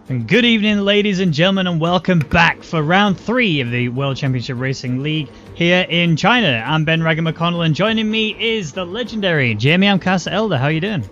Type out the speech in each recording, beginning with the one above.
And good evening, ladies and gentlemen, and welcome back for round 3 of the World Championship Racing League here in China. I'm Ben Rwaggy McConnell, and joining me is the legendary Jamie Amkasa Elder. How are you doing?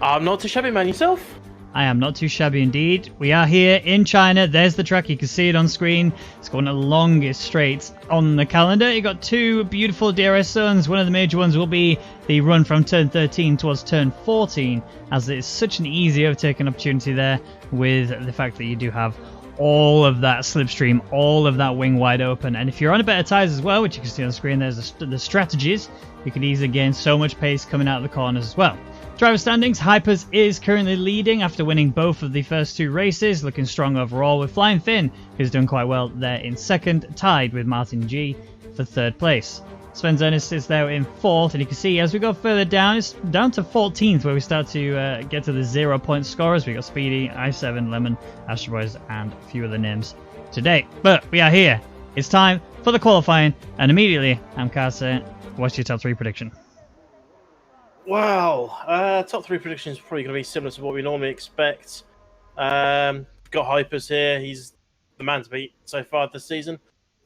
I'm not too shabby, man. Yourself? I am not too shabby indeed. We are here in China. There's the track. You can see it on screen. It's got one of the longest straights on the calendar. You've got two beautiful DRS zones. One of the major ones will be the run from turn 13 towards turn 14, as it's such an easy overtaking opportunity there with the fact that you do have all of that slipstream, all of that wing wide open. And if you're on a better tyres as well, which you can see on the screen, there's the strategies. You can easily gain so much pace coming out of the corners as well. Driver standings, Hypers is currently leading after winning both of the first two races, looking strong overall, with Flying Finn, who's done quite well there in second, tied with Martin G for third place. Sven Ernest is there in fourth, and you can see as we go further down, it's down to 14th where we start to get to the 0-point scorers. We got Speedy, i7, Lemon, Astro Boys, and a few other names today. But we are here. It's time for the qualifying, and immediately, Amkasa, what's your top 3 prediction? Wow, top 3 predictions are probably going to be similar to what we normally expect. Got Hypers here. He's the man to beat so far this season.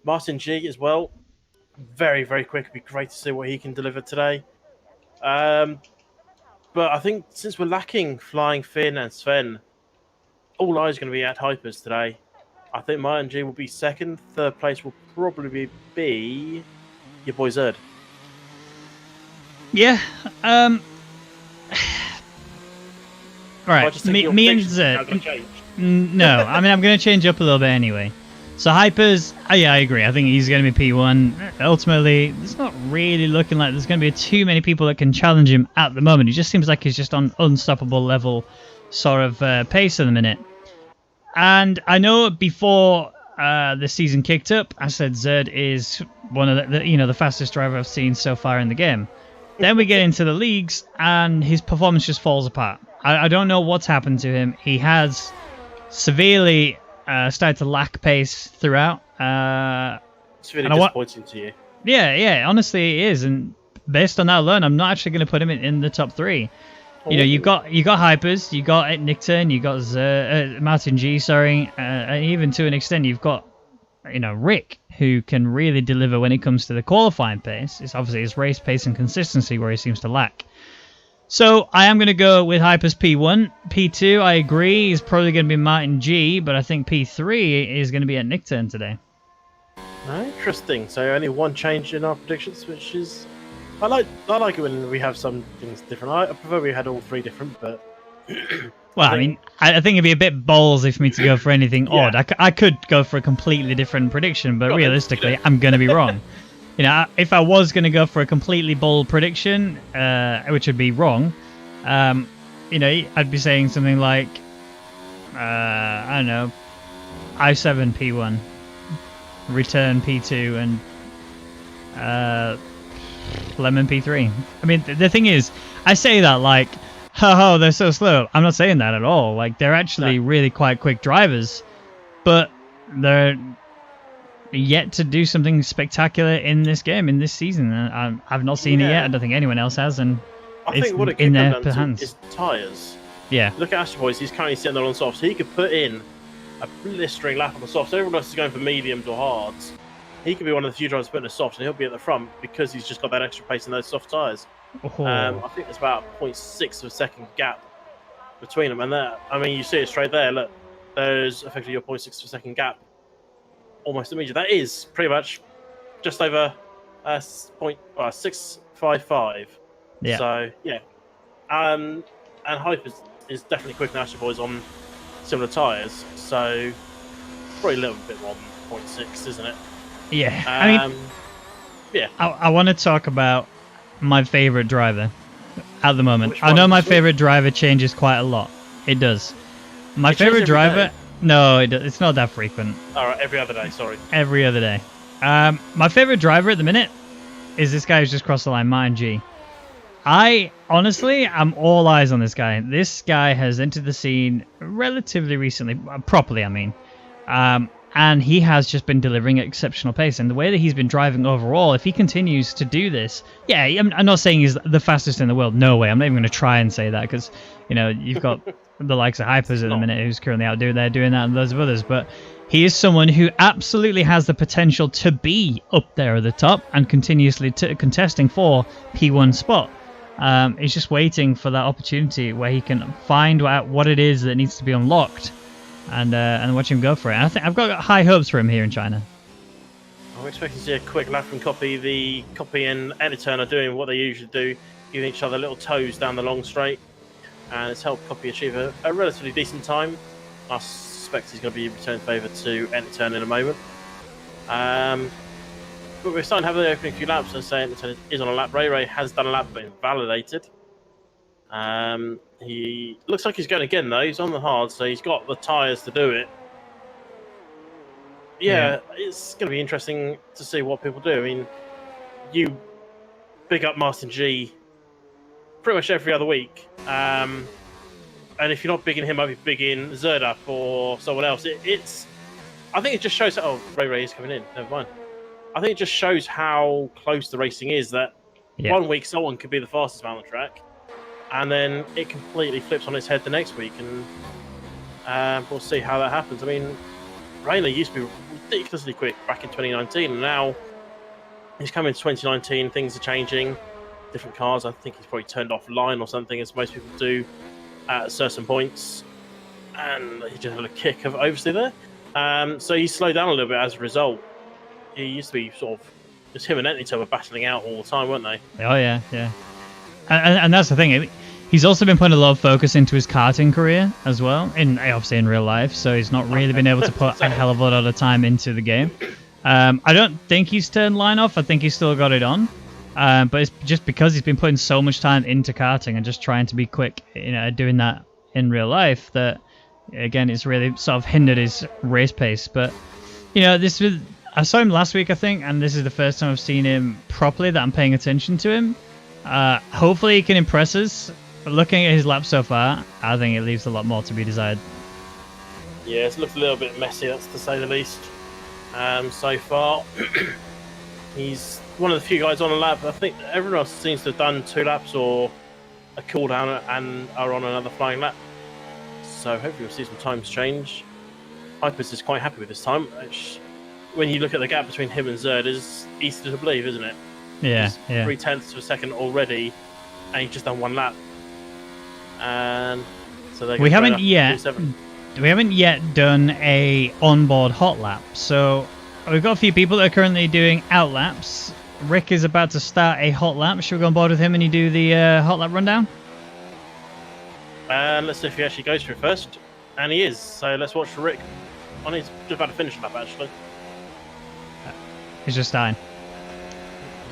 Martin G as well. Very, very quick. It'd be great to see what he can deliver today. But I think since we're lacking Flying Finn and Sven, all eyes are going to be at Hypers today. I think Martin G will be second. Third place will probably be your boy Zerd. Yeah, right. Me and Zed. No, I mean, I'm going to change up a little bit anyway. So Hypers, yeah, I agree. I think he's going to be P1. Ultimately, it's not really looking like there's going to be too many people that can challenge him at the moment. He just seems like he's just on unstoppable level sort of pace at the minute. And I know before the season kicked up, I said Zerd is one of the fastest driver I've seen so far in the game. Then we get into the leagues, and his performance just falls apart. I don't know what's happened to him. He has severely started to lack pace throughout. It's really disappointing to you. Yeah, honestly it is. And based on that alone, I'm not actually going to put him in the top 3. Oh. You know, you got Hypers, you got Nickturn, you got Martin G, and even to an extent, you've got Rick, who can really deliver when it comes to the qualifying pace. It's obviously his race pace and consistency where he seems to lack. So I am going to go with Hypers P1. P2, I agree, is probably going to be Martin G, but I think P3 is going to be at Nickturn today. Interesting. So only one change in our predictions, which is... I like it when we have some things different. I prefer we had all 3 different, but... Well, I mean, I think it'd be a bit ballsy for me to go for anything odd. I could go for a completely different prediction, but realistically, I'm going to be wrong. If I was going to go for a completely bold prediction, which would be wrong, I'd be saying something like, I don't know, i7 P1, Return P2, and Lemon P3. I mean, the thing is, I say that like, oh, they're so slow. I'm not saying that at all. Like, they're actually really quite quick drivers, but they're yet to do something spectacular in this game, in this season. I've not seen it yet. I don't think anyone else has, and I think what it in comes their down hands. To is tyres. Yeah. Look at Astro Boys. He's currently sitting there on softs. He could put in a blistering lap on the softs. Everyone else is going for mediums or hards. He could be one of the few drivers putting a soft, and he'll be at the front because he's just got that extra pace in those soft tyres. Oh. I think there's about 0.6 of a second gap between them, and that, I mean, you see it straight there. Look, there's effectively your 0.6 of a second gap, almost immediate. That is pretty much just over 6.55. Yeah. So yeah, and Hype is definitely quicker than Astro Boys on similar tyres. So probably a little bit more than 0.6, isn't it? Yeah. I mean, yeah. I want to talk about my favorite driver at the moment. Which one? I know my favorite driver changes quite a lot. It does. My favorite driver... No, it's not that frequent. All right, every other day, sorry. Every other day. My favorite driver at the minute is this guy who's just crossed the line, Martin G. I'm all eyes on this guy. This guy has entered the scene relatively recently, properly, I mean. And he has just been delivering at exceptional pace. And the way that he's been driving overall, if he continues to do this... Yeah, I'm not saying he's the fastest in the world. No way. I'm not even going to try and say that because, you've got the likes of Hypers at the minute, who's currently out doing that, and loads of others. But he is someone who absolutely has the potential to be up there at the top and continuously contesting for P1 spot. He's just waiting for that opportunity where he can find out what it is that needs to be unlocked, and watch him go for it. And I think I've got high hopes for him here in China. I'm expecting to see a quick lap from Copy. The Copy and Editurn are doing what they usually do, giving each other little toes down the long straight, and it's helped Copy achieve a relatively decent time. I suspect he's going to be returning favour to Editurn in a moment. But we're starting to have the opening few laps, and say Editurn is on a lap. Ray has done a lap, but invalidated. He looks like he's going again though. He's on the hard, so he's got the tyres to do it. Yeah, it's going to be interesting to see what people do. I mean, you big up Martin G pretty much every other week. And if you're not bigging him up, you're bigging Zerd up or someone else. I think it just shows... Oh, Ray is coming in. Never mind. I think it just shows how close the racing is, that 1 week someone could be the fastest man on the track, and then it completely flips on its head the next week. And we'll see how that happens. I mean, Rayner used to be ridiculously quick back in 2019, and now he's coming to 2019. Things are changing, different cars. I think he's probably turned off line or something, as most people do at certain points, and he just had a kick of oversteer there. So he's slowed down a little bit as a result. He used to be sort of just him and Etnito were battling out all the time, weren't they? Oh yeah. And that's the thing. He's also been putting a lot of focus into his karting career as well, obviously in real life, so he's not really been able to put a hell of a lot of time into the game. I don't think he's turned line off. I think he's still got it on. But it's just because he's been putting so much time into karting and just trying to be quick, doing that in real life, that, again, it's really sort of hindered his race pace. But, I saw him last week, I think, and this is the first time I've seen him properly that I'm paying attention to him. Hopefully he can impress us. But looking at his lap so far, I think it leaves a lot more to be desired. Yeah, it's looked a little bit messy, that's to say the least. So far, he's one of the few guys on a lap. I think everyone else seems to have done 2 laps or a cool down and are on another flying lap. So hopefully we'll see some times change. Hypers is quite happy with this time, which, when you look at the gap between him and Zerd, is easy to believe, isn't it? Yeah, he's 0.3 of a second already, and he's just done 1 lap. And so we haven't yet done a onboard hot lap. So we've got a few people that are currently doing out laps. Rick is about to start a hot lap. Should we go on board with him and you do the hot lap rundown? And let's see if he actually goes through first. And he is. So let's watch Rick. He's just about to finish the lap, actually. He's just starting.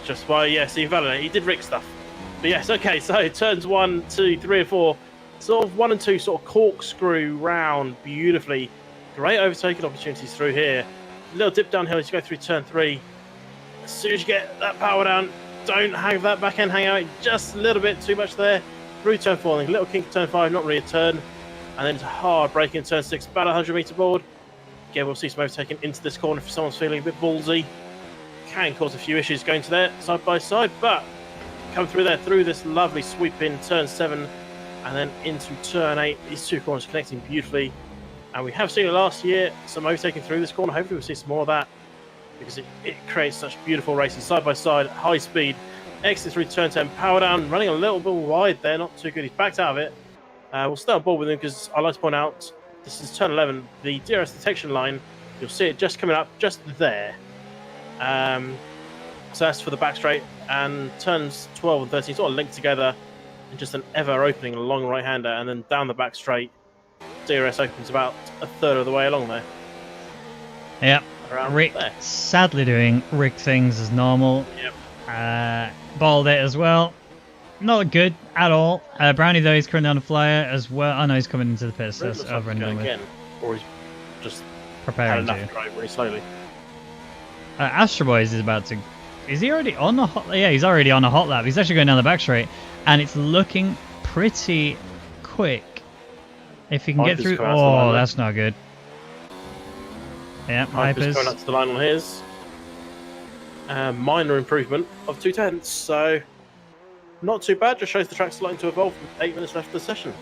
Just by, yes, he validated. He did Rick stuff. But yes, okay, so turns 1, 2, 3, and 4. Sort of 1 and 2 sort of corkscrew round beautifully. Great overtaking opportunities through here. A little dip downhill as you go through turn 3. As soon as you get that power down, don't have that back end hang out just a little bit too much there. Through turn 4, a little kink turn 5, not really a turn. And then it's a hard break in turn 6, about 100 metre board. Again, we'll see some overtaking into this corner if someone's feeling a bit ballsy. Can cause a few issues going to there side by side, but come through there through this lovely sweep in turn 7 and then into turn 8. These 2 corners connecting beautifully, and we have seen it last year, some overtaking through this corner. Hopefully we'll see some more of that, because it creates such beautiful racing side by side, high speed. Exit through turn 10, power down, running a little bit wide there, not too good. He's backed out of it. We'll stay on board with him, because I like to point out this is turn 11, the DRS detection line. You'll see it just coming up just there. So that's for the back straight, and turns 12 and 13 sort of linked together in just an ever opening long right hander, and then down the back straight DRS opens about a third of the way along there. Yep. Rick there. Sadly doing Rick things as normal. Yep. Balled it as well. Not good at all. Brownie though is currently on a flyer as well. I know he's coming into the pits, so that's over and done with. Or he's just preparing to drive really slowly. Astro Boys is about to... Is he already on the hot... Yeah, he's already on a hot lap. He's actually going down the back straight, and it's looking pretty quick. If he can get through... Oh, that's not good. Yeah, Hypers going up to the line on his. Minor improvement of 0.2, so not too bad. Just shows the track's starting to evolve with 8 minutes left of the session.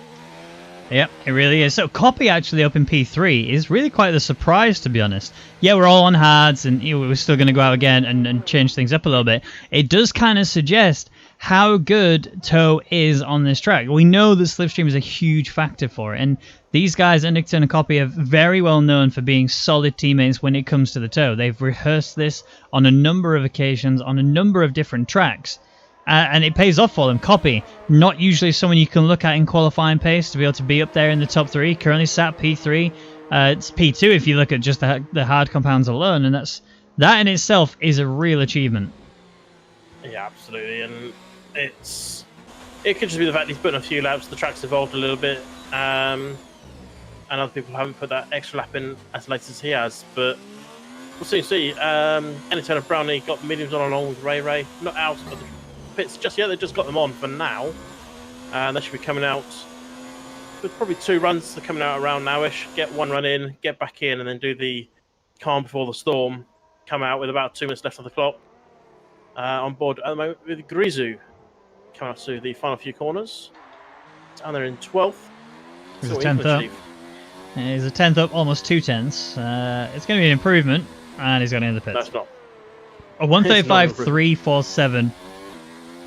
Yep, it really is. So Copy actually up in P3 is really quite the surprise, to be honest. Yeah, we're all on hards, and we're still going to go out again and change things up a little bit. It does kind of suggest how good Toe is on this track. We know that Slipstream is a huge factor for it, and these guys, Nicton and Copy, are very well known for being solid teammates when it comes to the Toe. They've rehearsed this on a number of occasions, on a number of different tracks. And it pays off for them. Copy, not usually someone you can look at in qualifying pace to be able to be up there in the top 3. Currently sat P3. It's P2 if you look at just the hard compounds alone, and that in itself is a real achievement. Yeah, absolutely, and it could just be the fact he's put in a few laps. The track's evolved a little bit, and other people haven't put that extra lap in as late as he has. But we'll soon see. Anytime of Brownie got mediums on along with Ray. Not out of the pits just yet. They just got them on for now, and they should be coming out with probably 2 runs. They're coming out around nowish. Get 1 run in, get back in, and then do the calm before the storm. Come out with about 2 minutes left on the clock. On board at the moment with Grizu. Come out to the final few corners. And they're in 12th. He's a 10th up. He's a 10th up, almost 2 tenths. It's going to be an improvement, and he's going in the pits. That's not. A 1:35.347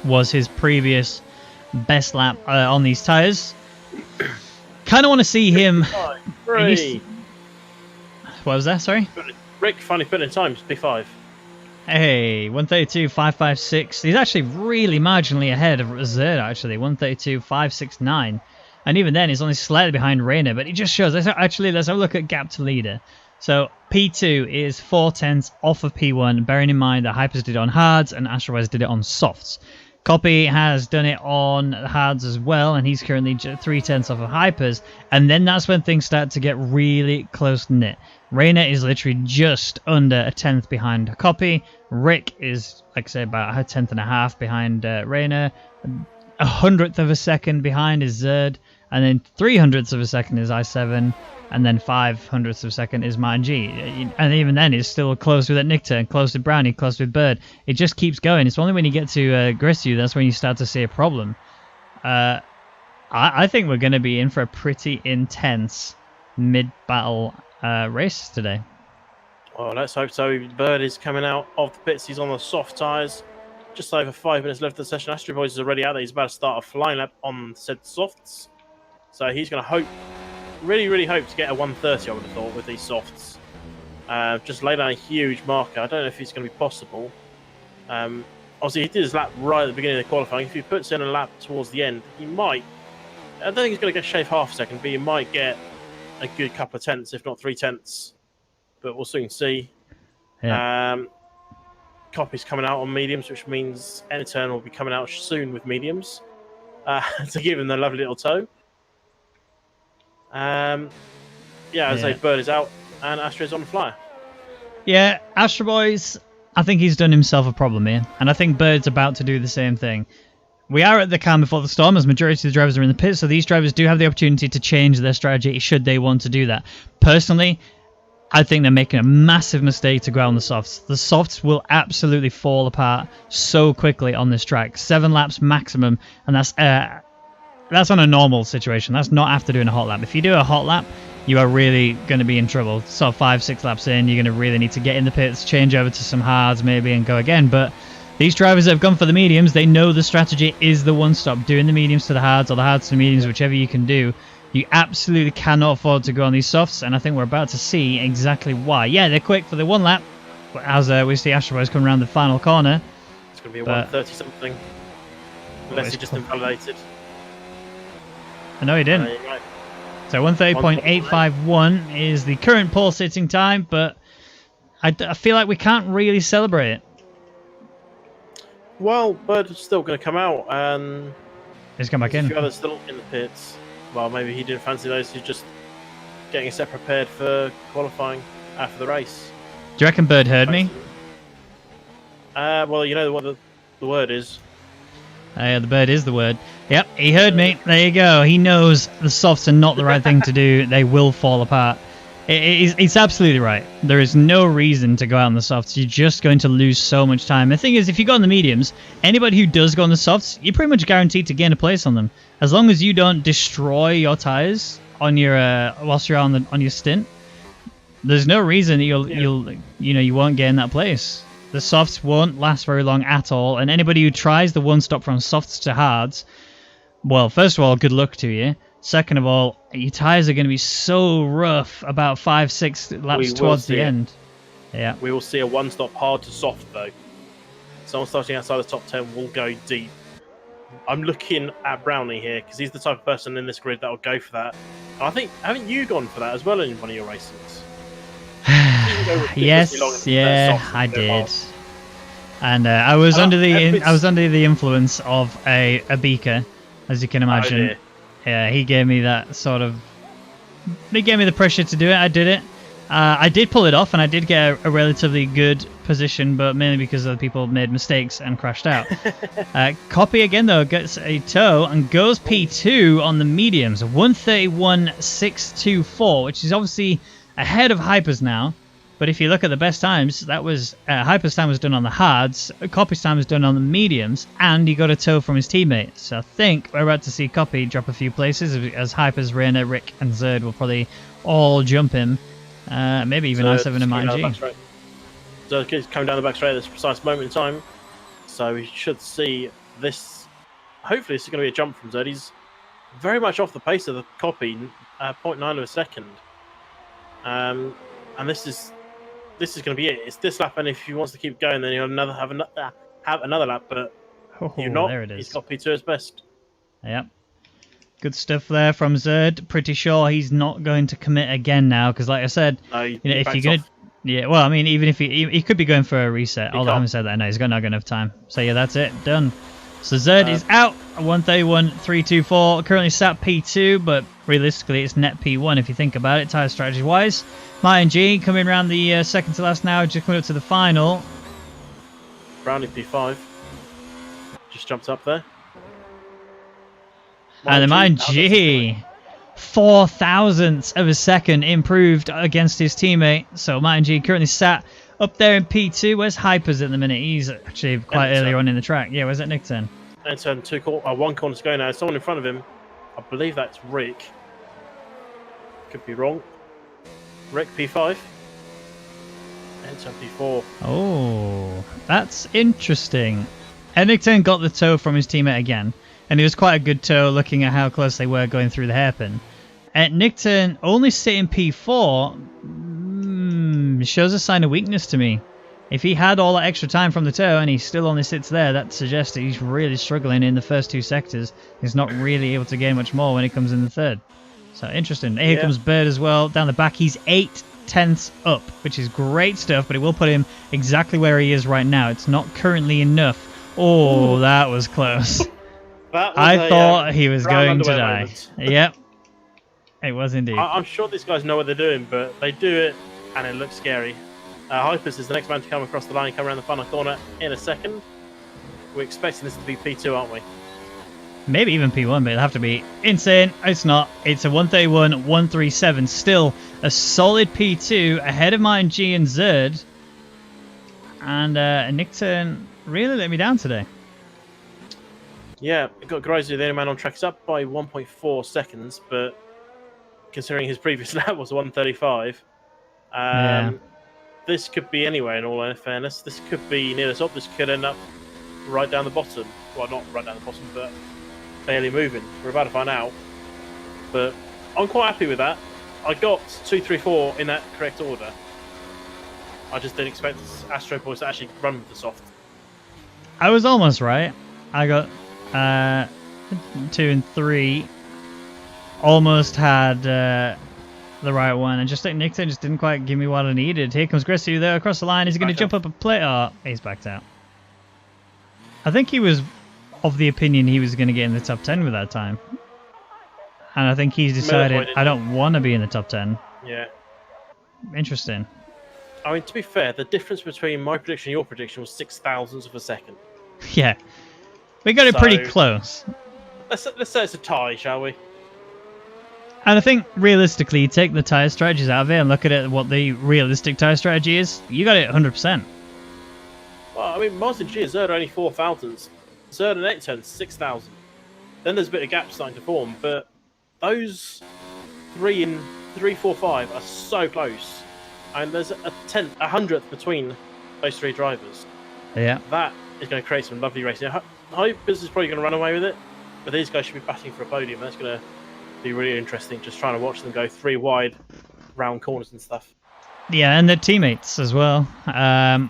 was his previous best lap on these tyres. Kind of want to see him. What was that? Sorry? Rick finally put in time. P5. Hey, 1:32.556. He's actually really marginally ahead of Zerd, actually. 1:32.569. And even then, he's only slightly behind Rayner, but it just shows. Let's have a look at gap to leader. So P2 is 4 tenths off of P1, bearing in mind that Hypers did it on hards and Astrowise did it on softs. Copy has done it on hards as well, and he's currently 3 tenths off of Hypers, and then that's when things start to get really close-knit. Rayner is literally just under a 10th behind Copy. Rick is, like I say, about a 10th and a half behind Rayner. 100th of a second behind is Zerd, and then 300ths of a second is I7, and then 500ths of a second is Martin G. And even then, it's still close with Nicton, close with Brownie, close with Bird. It just keeps going. It's only when you get to Grissu that's when you start to see a problem. I think we're going to be in for a pretty intense mid-battle race today. Well, let's hope so. Bird is coming out of the pits. He's on the soft tyres. Just over 5 minutes left of the session. Astro Boys is already out there. He's about to start a flying lap on said softs. So he's going to really hope to get a 1:30, I would have thought, with these softs. Just lay down a huge marker. I don't know if it's going to be possible. Obviously, he did his lap right at the beginning of the qualifying. If he puts in a lap towards the end, he might. I don't think he's going to get shave half a second, but he might get a good couple of tenths, if not 3 tenths. But we'll soon see. Yeah. Copy's coming out on mediums, which means N-Turn will be coming out soon with mediums to give him the lovely little toe. As I say, Bird is out and Astro's on the flyer. Yeah, Astro Boys, I think he's done himself a problem here, and I think Bird's about to do the same thing. We are at the calm before the storm, as majority of the drivers are in the pit, so these drivers do have the opportunity to change their strategy should they want to do that. Personally, I think they're making a massive mistake to go out on the softs. The softs will absolutely fall apart so quickly on this track. 7 laps maximum, and that's on a normal situation. That's not after doing a hot lap. If you do a hot lap, you are really going to be in trouble. So 5-6 laps in, you're going to really need to get in the pits, change over to some hards maybe, and go again. But these drivers that have gone for the mediums, they know the strategy is the one-stop. Doing the mediums to the hards or the hards to the mediums, whichever you can do. You absolutely cannot afford to go on these softs, and I think we're about to see exactly why. Yeah, they're quick for the 1 lap, as we see Astro Boys coming around the final corner. It's going to be a 1:30-something, unless he just invalidated. I know he didn't. Right. So 1:30.851 is the current pole sitting time, but I feel like we can't really celebrate it. Well, Bird is still going to come out, and he's come back in. A few others still in the pits. Well, maybe he didn't fancy those. He's just getting himself prepared for qualifying after the race. Do you reckon Bird heard me? Well, you know what the word is. Yeah, the bird is the word. Yep, he heard me. There you go. He knows the softs are not the right thing to do. They will fall apart. It's absolutely right. There is no reason to go out on the softs. You're just going to lose so much time. The thing is, if you go on the mediums, anybody who does go on the softs, you're pretty much guaranteed to gain a place on them. As long as you don't destroy your tires on your whilst you're on your stint, there's no reason that you won't gain that place. The softs won't last very long at all, and anybody who tries the one stop from softs to hards, well, first of all, good luck to you. Second of all, your tyres are going to be so rough about 5-6 laps towards the end. Yeah. We will see a one-stop hard to soft, though. Someone starting outside the top 10 will go deep. I'm looking at Brownie here, because he's the type of person in this grid that will go for that. And I think, haven't you gone for that as well in one of your races? Yes, yeah, I did. And I was under the influence of a beaker, as you can imagine. Oh, yeah, he gave me that sort of. He gave me the pressure to do it. I did it. I did pull it off, and I did get a relatively good position, but mainly because other people made mistakes and crashed out. Copy again though gets a tow and goes P2 on the mediums, 1:31.624, which is obviously ahead of Hyper's now. But if you look at the best times, that was Hyper's time was done on the hards, Copy's time was done on the mediums, and he got a tow from his teammates. So I think we're about to see Copy drop a few places as Hyper's, Rainer, Rick, and Zerd will probably all jump him. Maybe even I7 and Martin G. Zerd is coming down the back straight at this precise moment in time. So we should see this. Hopefully, this is going to be a jump from Zerd. He's very much off the pace of the Copy, 0.9 of a second. And this is going to be it. It's this lap, and if he wants to keep going, then he'll have another lap. But you're not. There it is. He's got P2 as best. Yep. Good stuff there from Zerd. Pretty sure he's not going to commit again now, because like I said, if you're going to... Yeah, well, I mean, even if he could be going for a reset. Although I haven't said that, no, he's not got enough time. So yeah, that's it. Done. So Zerd is out. 1:31.324. Currently sat P2, but realistically it's net P1 if you think about it, tyre strategy wise. Martin G coming around the second to last now, just coming up to the final. Brownie P5. Just jumped up there. And the Martin G, 0.004 of a second improved against his teammate. So Martin G currently sat up there in P2. Where's Hypers at the minute? He's actually quite earlier on in the track. Yeah, where's that Nick turn? And turn one corner to go now. Someone in front of him. I believe that's Rick. Could be wrong. Rick P5. And turn P4. Oh, that's interesting. Ennington got the tow from his teammate again. And it was quite a good tow looking at how close they were going through the hairpin. Nickton only sitting P4 shows a sign of weakness to me. If he had all that extra time from the tow and he still only sits there, that suggests that he's really struggling in the first two sectors. He's not really able to gain much more when he comes in the third. So interesting. Here comes Bird as well. Down the back, he's 0.8 up, which is great stuff, but it will put him exactly where he is right now. It's not currently enough. Oh, that was close. I thought he was going to die. Moment. Yep. It was indeed. I'm sure these guys know what they're doing, but they do it, and it looks scary. Hypers is the next man to come across the line, come around the final corner in a second. We're expecting this to be P2, aren't we? Maybe even P1, but it'll have to be insane. It's not. It's a 1:31.137. Still a solid P2 ahead of Martin G and Zerd. And Nickton really let me down today. Yeah, got Greiser, the only man on track, is up by 1.4 seconds, but considering his previous lap was 1:35, this could be anywhere in all fairness. This could be near the top, this could end up right down the bottom. Well, not right down the bottom, but barely moving. We're about to find out. But I'm quite happy with that. I got 2, 3, 4 in that correct order. I just didn't expect Astro Boys to actually run with the soft. I was almost right. I got 2 and 3. Almost had the right one. And just like Nixon just didn't quite give me what I needed. Here comes Grissu there across the line. Is he going to jump up a plate? Oh, he's backed out. I think he was of the opinion he was going to get in the top 10 with that time. And I think he's decided, I don't want to be in the top 10. Yeah. Interesting. I mean, to be fair, the difference between my prediction and your prediction was 0.006 of a second. Yeah. We got it pretty close. Let's say it's a tie, shall we? And I think realistically, you take the tyre strategies out of it and look at it, what the realistic tyre strategy is, you got it 100%. Well, I mean, Martin G and Zerd are only 4,000s. Zerd and Ecton 6,000. Then there's a bit of gap starting to form, but those 3 and 3, 4, 5 are so close. And there's a 100th between those 3 drivers. Yeah. That is going to create some lovely racing. Hypers is probably going to run away with it, but these guys should be batting for a podium. That's going to be really interesting, just trying to watch them go 3 wide, round corners and stuff. Yeah, and their teammates as well. And,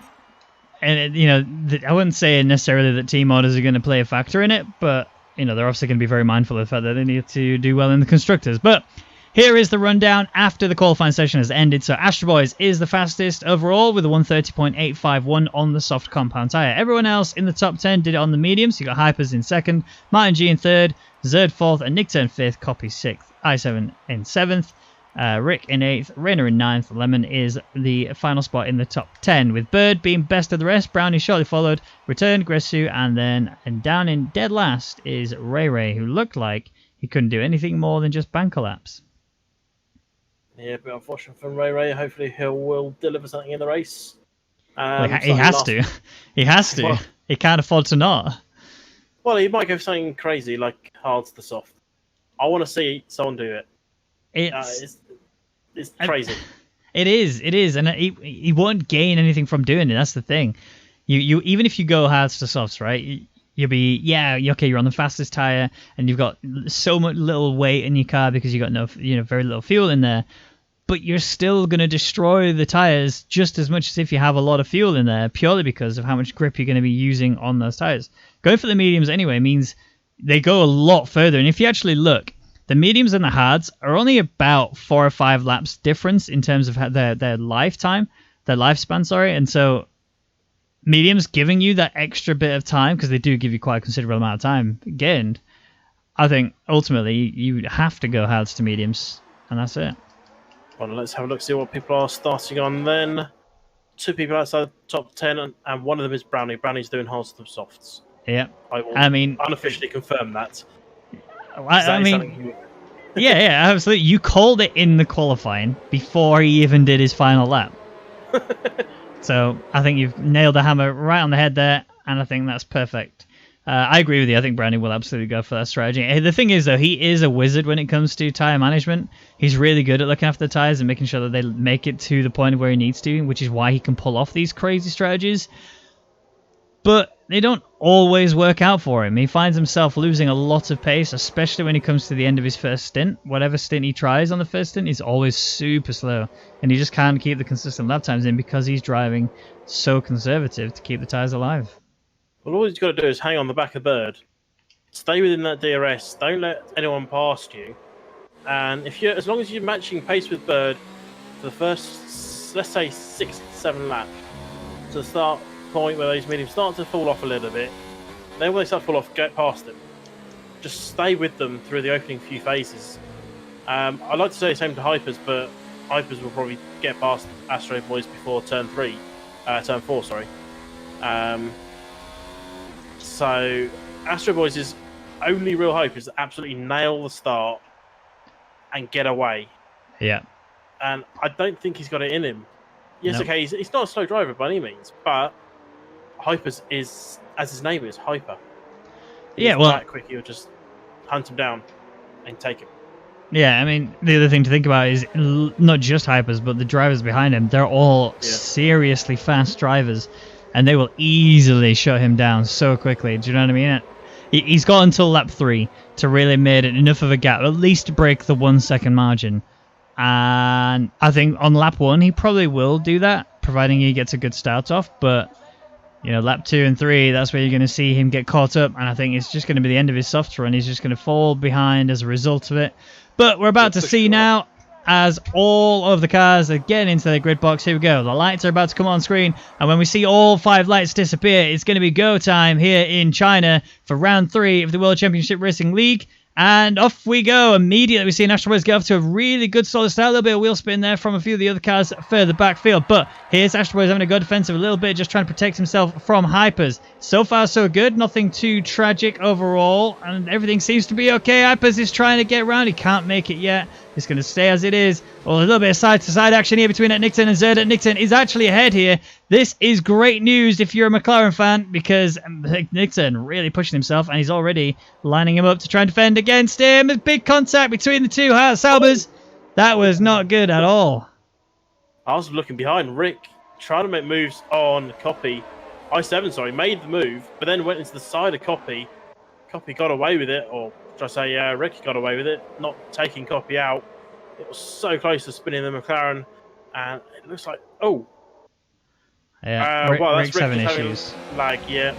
I wouldn't say necessarily that team orders are going to play a factor in it, but, they're obviously going to be very mindful of the fact that they need to do well in the constructors. But here is the rundown after the qualifying session has ended. So Astro Boys is the fastest overall with a 130.851 on the soft compound tyre. Everyone else in the top 10 did it on the mediums. You got Hypers in second, Martin G in third, Zerd fourth, and Nick Turn fifth, Copy sixth, I7 in seventh, Rick in 8th, Rainer in 9th, Lemon is the final spot in the top 10, with Bird being best of the rest, Brownie shortly followed, Return, Gresu, and down in dead last is Ray Ray, who looked like he couldn't do anything more than just bank collapse. Yeah, a bit unfortunate for Ray Ray. Hopefully he will deliver something in the race. He has to. He has to. Well, he can't afford to not. Well, he might go for something crazy like hards to soft. I want to see someone do it. It's crazy. It is, and he won't gain anything from doing it. That's the thing. You even if you go hards to softs, right? You'll be you're on the fastest tire, and you've got so much little weight in your car because you got very little fuel in there. But you're still going to destroy the tires just as much as if you have a lot of fuel in there, purely because of how much grip you're going to be using on those tires. Going for the mediums anyway means they go a lot further, and if you actually look, the mediums and the hards are only about 4 or 5 laps difference in terms of their lifespan, and so mediums giving you that extra bit of time, because they do give you quite a considerable amount of time gained. I think ultimately you have to go hards to mediums, and that's it. Well, let's have a look, see what people are starting on then. 2 people outside the top 10, and one of them is Brownie. Brownie's doing hards to softs. Yeah. I mean, unofficially confirm that. Yeah, absolutely. You called it in the qualifying before he even did his final lap. So I think you've nailed the hammer right on the head there, and I think that's perfect. I agree with you. I think Brownie will absolutely go for that strategy. The thing is, though, he is a wizard when it comes to tyre management. He's really good at looking after the tyres and making sure that they make it to the point where he needs to, which is why he can pull off these crazy strategies. But they don't always work out for him. He finds himself losing a lot of pace, especially when he comes to the end of his first stint. Whatever stint he tries on the first stint is always super slow, and he just can't keep the consistent lap times in because he's driving so conservative to keep the tyres alive. Well, all he's got to do is hang on the back of Bird, stay within that DRS, don't let anyone past you, and as long as you're matching pace with Bird for the first, let's say, 6 to 7 laps, to the start point where those mediums start to fall off a little bit, then when they start to fall off, get past them. Just stay with them through the opening few phases. I'd like to say the same to Hypers, but Hypers will probably get past Astro Boys before turn 4, sorry. So Astro Boys' only real hope is to absolutely nail the start and get away. Yeah. And I don't think he's got it in him. Yes, okay, he's not a slow driver by any means, but Hypers is, as his name is, Hyper. He's that quick, you'll just hunt him down and take him. Yeah, I mean, the other thing to think about is not just Hypers, but the drivers behind him. They're all seriously fast drivers, and they will easily shut him down so quickly. Do you know what I mean? He's got until lap 3 to really make it enough of a gap, at least to break the 1 second margin. And I think on lap 1, he probably will do that, providing he gets a good start off. But, lap 2 and 3, that's where you're going to see him get caught up. And I think it's just going to be the end of his soft run. He's just going to fall behind as a result of it. But we're about to see now, as all of the cars are getting into their grid box. Here we go. The lights are about to come on screen. And when we see all 5 lights disappear, it's going to be go time here in China for round 3 of the World Championship Racing League. And off we go. Immediately we see Astro Boys get off to a really good solid start. A little bit of wheel spin there from a few of the other cars further backfield. But here's Astro Boys having a good defensive a little bit, just trying to protect himself from Hypers. So far so good. Nothing too tragic overall. And everything seems to be okay. Hypers is trying to get around. He can't make it yet. It's going to stay as it is. Well, a little bit of side-to-side action here between Nickton and Zerd. Nickton is actually ahead here. This is great news if you're a McLaren fan, because Nickton really pushing himself, and he's already lining him up to try and defend against him. A big contact between the two Saubers. That was not good at all. I was looking behind. Rick trying to make moves on Copy. I7, sorry, made the move, but then went into the side of Copy. Copy got away with it, or should I say Rick got away with it, not taking Copy out. It was so close to spinning the McLaren, and it looks like, oh. Yeah, well, Rick's having issues. Lag, yeah.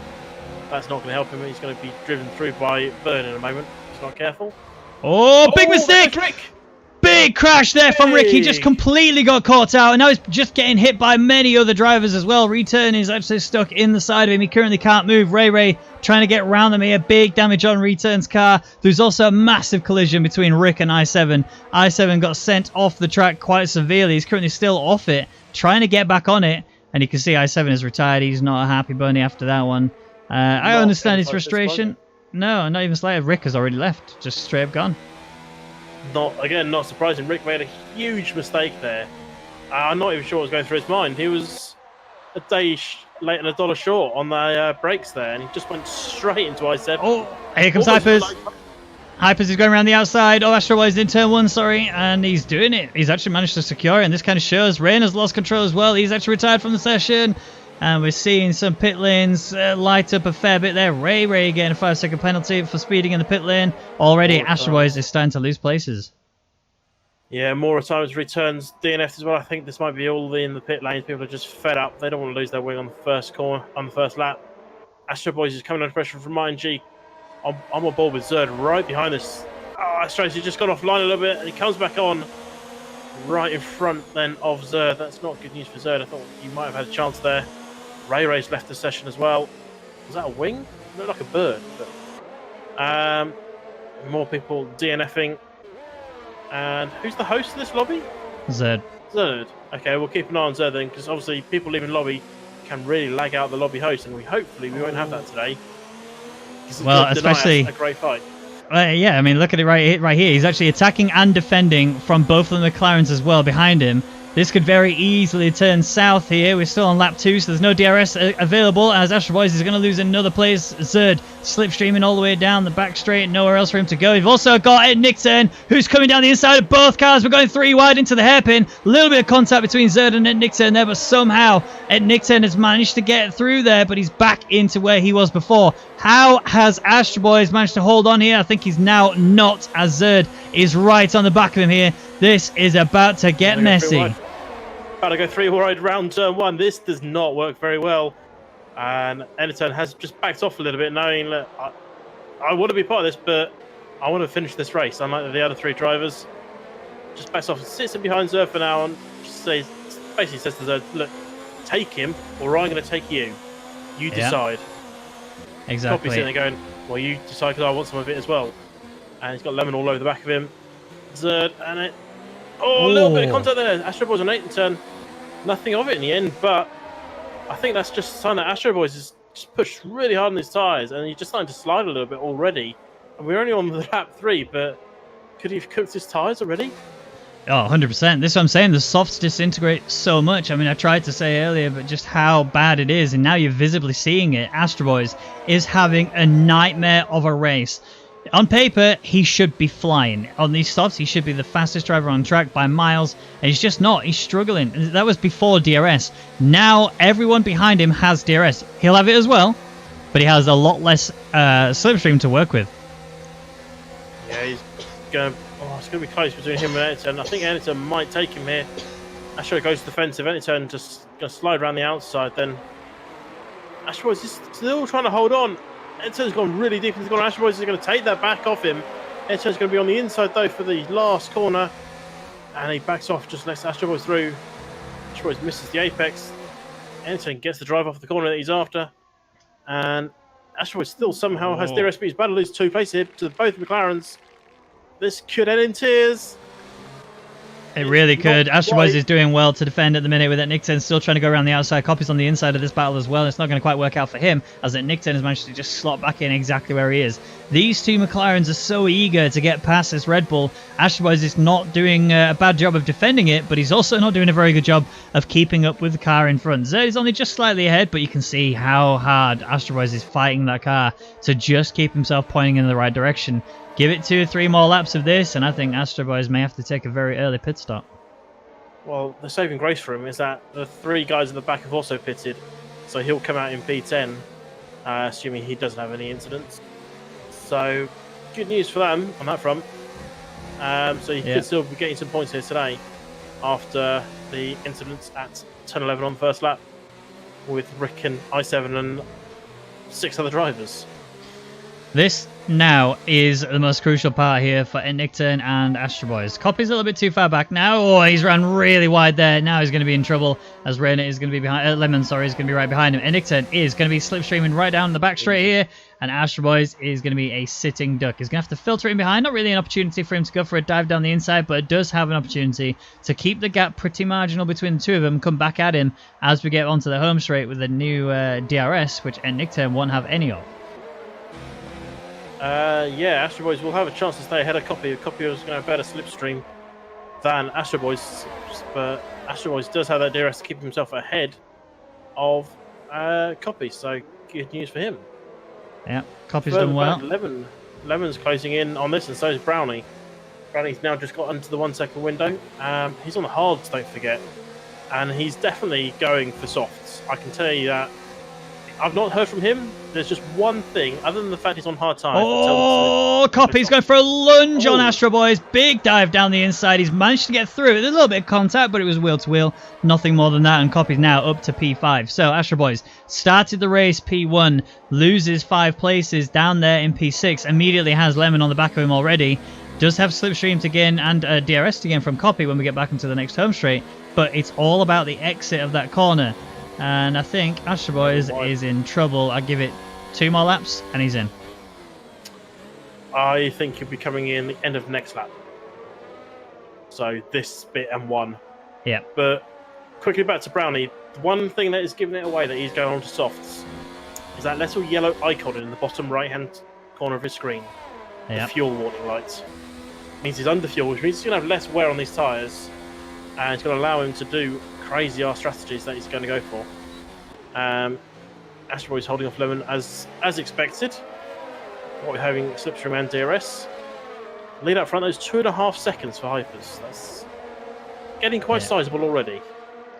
That's not going to help him. He's going to be driven through by Burn in a moment. He's not careful. Oh, big mistake! Rick! Big crash there from Rick. He just completely got caught out, and now he's just getting hit by many other drivers as well. Return is actually stuck in the side of him. He currently can't move. Ray trying to get around them here. Big damage on Return's car. There's also a massive collision between Rick and I7. I7 got sent off the track quite severely. He's currently still off it, trying to get back on it, and you can see I7 is retired. He's not a happy bunny after that one. I understand his frustration. No, not even slightly. Rick has already left. Just straight up gone. Not surprising. Rick made a huge mistake there. I'm not even sure what was going through his mind. He was a day late and $1 short on the brakes there, and he just went straight into I7. Oh, here comes Hypers. Hypers is going around the outside. Oh, Astro Boy is in turn 1, sorry, and he's doing it. He's actually managed to secure it, and this kind of shows. Rain has lost control as well. He's actually retired from the session. And we're seeing some pit lanes light up a fair bit there. Ray getting a 5-second penalty for speeding in the pit lane. Already, Astro Boys is starting to lose places. Yeah, more retirements, returns, DNFs as well. I think this might be all in the pit lanes. People are just fed up. They don't want to lose their wing on the first corner, on the first lap. Astro Boys is coming under pressure from Ryan G. I'm on board with Zerd right behind us. Oh, Astro's just gone offline a little bit, and he comes back on right in front then of Zerd. That's not good news for Zerd. I thought you might have had a chance there. Ray's left the session as well. Was that a wing? It looked like a bird. But, more people DNFing. And who's the host of this lobby? Zerd. Okay, we'll keep an eye on Zerd then, because obviously people leaving lobby can really lag out the lobby host, and hopefully we won't have that today. Well, especially a great fight. Yeah, I mean, look at it right here. He's actually attacking and defending from both of the McLarens as well behind him. This could very easily turn south here. We're still on lap 2, so there's no DRS available, as Astro Boys is going to lose another place. Zerd slipstreaming all the way down the back straight. Nowhere else for him to go. We've also got Nickton, who's coming down the inside of both cars. We're going 3 wide into the hairpin. A little bit of contact between Zerd and Nickton there, but somehow Nickton has managed to get through there, but he's back into where he was before. How has Astro Boys managed to hold on here? I think he's now not, as Zerd is right on the back of him here. This is about to get messy. About to go 3 wide round turn 1. This does not work very well. And Enderton has just backed off a little bit, knowing that I want to be part of this, but I want to finish this race. Unlike the other 3 drivers, just backs off and sits in behind Zerd for now, and basically says to Zerd, look, take him, or I'm going to take you. You decide. Yeah. Exactly. Copy's sitting there going, well, you decide, because I want some of it as well. And he's got lemon all over the back of him. Zerd, and it... Oh, a little bit of contact there. Astro Boys on 8 and turn. Nothing of it in the end, but I think that's just a sign that Astro Boys has just pushed really hard on his tyres, and he's just starting to slide a little bit already. And we're only on the lap 3, but could he have cooked his tyres already? Oh, 100%. This is what I'm saying. The softs disintegrate so much. I mean, I tried to say earlier, but just how bad it is, and now you're visibly seeing it. Astro Boys is having a nightmare of a race. On paper, he should be flying. On these softs, he should be the fastest driver on track by miles, and he's just not. He's struggling. That was before DRS. Now, everyone behind him has DRS. He'll have it as well, but he has a lot less slipstream to work with. Yeah, he's going to... Oh, it's going to be close between him and Editon. I think Editon might take him here. Astro goes defensive. Editon just going to slide around the outside then. Astro is just still trying to hold on. Editon's gone really deep into the corner. Astro Boys is going to take that back off him. Editon's going to be on the inside though for the last corner. And he backs off, just lets Astro Boys through. Astro Boys misses the apex. Editon gets the drive off the corner that he's after. And Astro Boys still somehow has DRS, but he's about to lose 2 places here to both McLarens. This could end in tears. It really could. Astro Boys is doing well to defend at the minute with that Nick 10 still trying to go around the outside. Copy's on the inside of this battle as well. It's not going to quite work out for him as that Nick 10 has managed to just slot back in exactly where he is. These two McLarens are so eager to get past this Red Bull. Astro Boys is not doing a bad job of defending it, but he's also not doing a very good job of keeping up with the car in front. Zerd is only just slightly ahead, but you can see how hard Astro Boys is fighting that car to just keep himself pointing in the right direction. Give it 2 or 3 more laps of this, and I think Astro Boys may have to take a very early pit stop. Well, the saving grace for him is that the 3 guys in the back have also pitted, so he'll come out in P10, assuming he doesn't have any incidents. So, good news for them on that front. So he could still be getting some points here today after the incidents at turn 11 on the first lap with Rick and i7 and 6 other drivers. This now is the most crucial part here for Nickturn and Astro Boys. Copy's a little bit too far back now. Oh, he's ran really wide there. Now he's going to be in trouble as Reyna is going to be behind. Lemon, sorry, is going to be right behind him. Nickturn is going to be slipstreaming right down the back straight here. And Astro Boys is going to be a sitting duck. He's going to have to filter in behind. Not really an opportunity for him to go for a dive down the inside, but it does have an opportunity to keep the gap pretty marginal between the two of them, come back at him as we get onto the home straight with the new DRS, which Nickturn won't have any of. Yeah, Astro Boys will have a chance to stay ahead of Copy. Copy is going to have a better slipstream than Astro Boys, but Astro Boys does have that DRS to keep himself ahead of Copy, so good news for him. Yeah, Copy's done well. Lemon's closing in on this, and so is Brownie. Brownie's now just got into the 1 second window. He's on the hards, don't forget, and he's definitely going for softs. I can tell you that. I've not heard from him. There's just one thing, other than the fact he's on hard time. Oh, Copy's going for a lunge on Astro Boys. Big dive down the inside. He's managed to get through. There's a little bit of contact, but it was wheel to wheel. Nothing more than that, and Copy's now up to P5. So Astro Boys started the race P1, loses 5 places down there in P6, immediately has Lemon on the back of him already. Does have slipstream to gain and DRS to gain from Copy when we get back into the next home straight, but it's all about the exit of that corner. And I think Astro Boys is in trouble. I give it 2 more laps and he's in. I think he'll be coming in the end of next lap. So this bit and 1. Yeah. But quickly back to Brownie. The one thing that is giving it away that he's going on to softs is that little yellow icon in the bottom right-hand corner of his screen. The fuel warning lights. It means he's under fuel, which means he's going to have less wear on these tyres. And it's going to allow him to do crazy ass strategies that he's going to go for. Astro Boys holding off Lemon as expected. What we're having slipstream and DRS. Lead up front, those 2.5 seconds for Hypers. That's getting quite sizable already.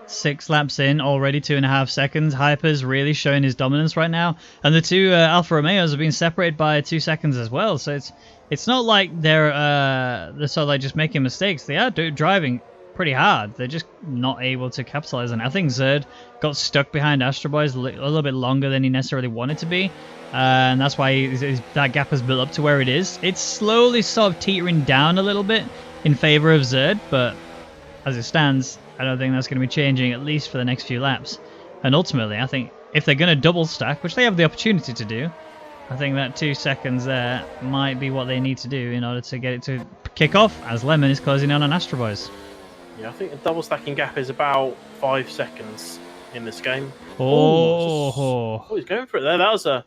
6 laps in, already 2.5 seconds. Hyper's really showing his dominance right now. And the 2 Alfa Romeos have been separated by 2 seconds as well. So it's not like they're sort of like just making mistakes. They are driving pretty hard. They're just not able to capitalize on it. I think Zerd got stuck behind Astro Boys a little bit longer than he necessarily wanted to be, and that's why that gap has built up to where it is. It's slowly sort of teetering down a little bit in favor of Zerd, but as it stands, I don't think that's going to be changing, at least for the next few laps. And ultimately, I think if they're going to double stack, which they have the opportunity to do, I think that 2 seconds there might be what they need to do in order to get it to kick off, as Lemon is closing in on Astro Boys. Yeah, I think the double stacking gap is about 5 seconds in this game. Oh, he's going for it there. That was a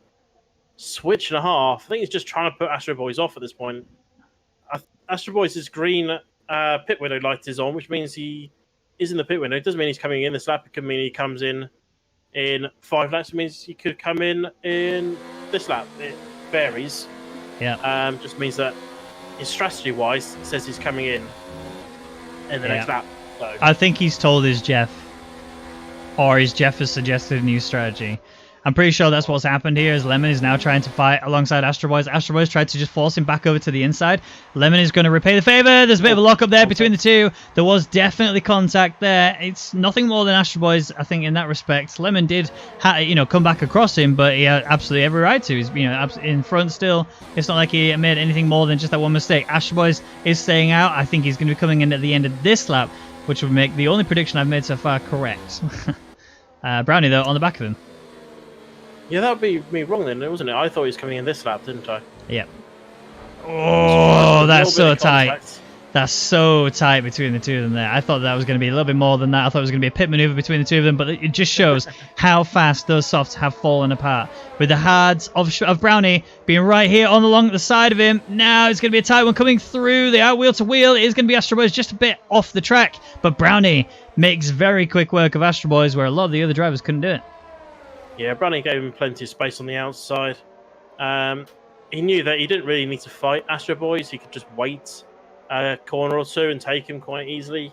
switch and a half. I think he's just trying to put Astro Boys off at this point. Astro Boys' green pit window light is on, which means he is in the pit window. It doesn't mean he's coming in this lap. It could mean he comes in 5 laps. It means he could come in this lap. It varies. Yeah. Just means that his strategy-wise says he's coming in the next lap. So. I think he's told his Jeff, or his Jeff has suggested a new strategy. I'm pretty sure that's what's happened here, is Lemon is now trying to fight alongside Astro Boys. Astro Boys tried to just force him back over to the inside. Lemon is going to repay the favor. There's a bit of a lock-up there between the two. There was definitely contact there. It's nothing more than Astro Boys, I think, in that respect. Lemon did, come back across him, but he had absolutely every right to. He's, in front still. It's not like he made anything more than just that one mistake. Astro Boys is staying out. I think he's going to be coming in at the end of this lap, which would make the only prediction I've made so far correct. Brownie, though, on the back of him. Yeah, that would be me wrong then, wasn't it? I thought he was coming in this lap, didn't I? Yeah. Oh, that's so tight. That's so tight between the two of them there. I thought that was going to be a little bit more than that. I thought it was going to be a pit maneuver between the two of them, but it just shows how fast those softs have fallen apart. With the hards of Brownie being right here on along the side of him. Now it's going to be a tight one coming through. They are wheel to wheel. It is going to be Astro Boys just a bit off the track, but Brownie makes very quick work of Astro Boys where a lot of the other drivers couldn't do it. Yeah, Brownie gave him plenty of space on the outside. He knew that he didn't really need to fight Astro Boys. He could just wait a corner or two and take him quite easily.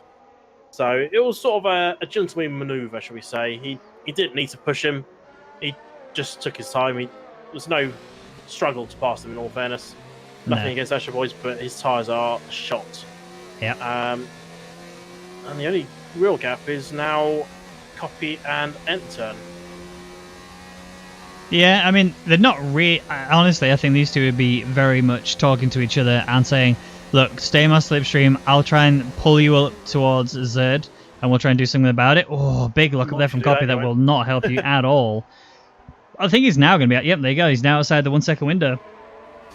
So it was sort of a gentleman maneuver, shall we say. He didn't need to push him. He just took his time. There was no struggle to pass him, in all fairness. Nothing against Astro Boys, but his tyres are shot. Yeah. And the only real gap is now Copy and Enter. Yeah, I mean, they're not really... Honestly, I think these two would be very much talking to each other and saying, look, stay in my slipstream. I'll try and pull you up towards Zerd, and we'll try and do something about it. Oh, big look up there from Copy that will not help you at all. I think he's now going to be... Yep, there you go. He's now outside the 1 second window.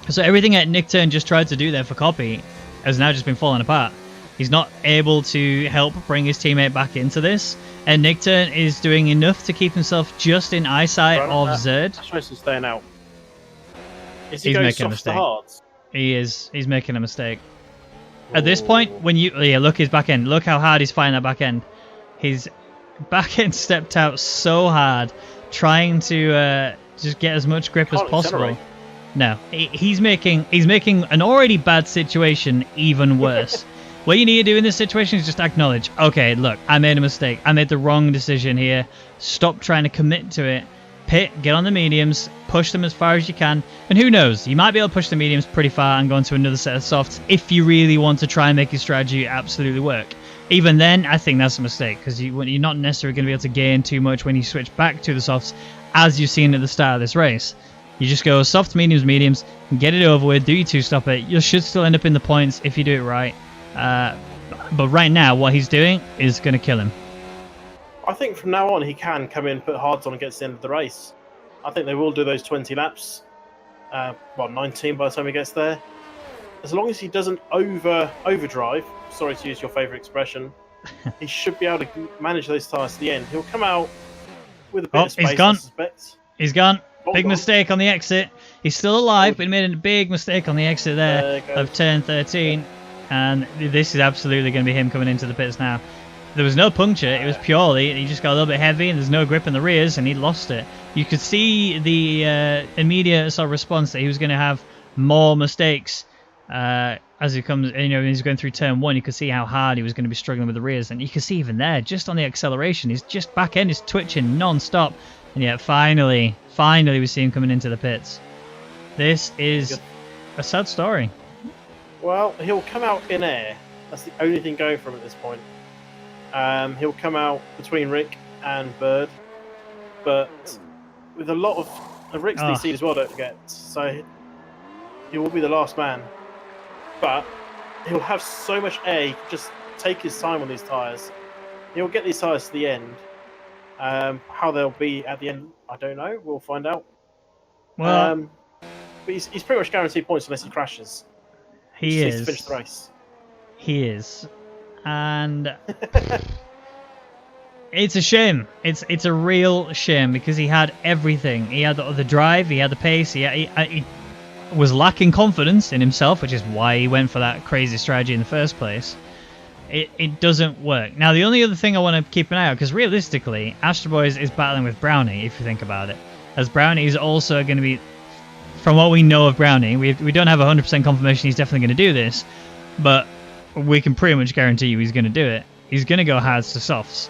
So everything that Nick Turn just tried to do there for Copy has now just been falling apart. He's not able to help bring his teammate back into this. And Nick Turn is doing enough to keep himself just in eyesight of Zerd. Astro is staying out. Is He's making a mistake. He is. He's making a mistake. At this point, when you... Yeah, look his back end. Look how hard he's fighting that back end. His back end stepped out so hard, trying to just get as much grip as possible. Accelerate. No, he's making an already bad situation even worse. What you need to do in this situation is just acknowledge, okay, look, I made a mistake. I made the wrong decision here. Stop trying to commit to it. Pit, get on the mediums, push them as far as you can. And who knows, you might be able to push the mediums pretty far and go into another set of softs if you really want to try and make your strategy absolutely work. Even then, I think that's a mistake, because you're not necessarily going to be able to gain too much when you switch back to the softs, as you've seen at the start of this race. You just go soft, mediums, mediums, and get it over with, do your two-stop it. You should still end up in the points if you do it right. But right now, what he's doing is going to kill him. I think from now on, he can come in, put hards on, and get to the end of the race. I think they will do those 20 laps. 19 by the time he gets there. As long as he doesn't overdrive, sorry to use your favourite expression, he should be able to manage those tyres to the end. He'll come out with a bit of space, he's gone. I suspect. He's gone. Big mistake on the exit. He's still alive, but he made a big mistake on the exit there of turn 13. And this is absolutely going to be him coming into the pits now. There was no puncture. It was purely, he just got a little bit heavy and there's no grip in the rears and he lost it. You could see the immediate sort of response that he was going to have more mistakes as he comes, he's going through turn 1. You could see how hard he was going to be struggling with the rears. And you can see even there, just on the acceleration, his just back end is twitching non-stop. And yet finally we see him coming into the pits. This is a sad story. Well, he'll come out in air. That's the only thing going for him at this point. He'll come out between Rick and Bird, but with a lot of Rick's DC as well, don't forget. So he will be the last man, but he'll have so much air. He can just take his time on these tyres. He'll get these tyres to the end. How they'll be at the end, I don't know. We'll find out. Well, but he's pretty much guaranteed points unless he crashes. He is. To finish the race. He is. And it's a shame. It's a real shame because he had everything. He had the drive, he had the pace, he was lacking confidence in himself, which is why he went for that crazy strategy in the first place. It doesn't work. Now, the only other thing I want to keep an eye out, because realistically, Astro Boys is battling with Brownie, if you think about it. As Brownie is also going to be, from what we know of Brownie, we don't have 100% confirmation he's definitely going to do this, but we can pretty much guarantee you he's going to do it. He's going to go hards to softs.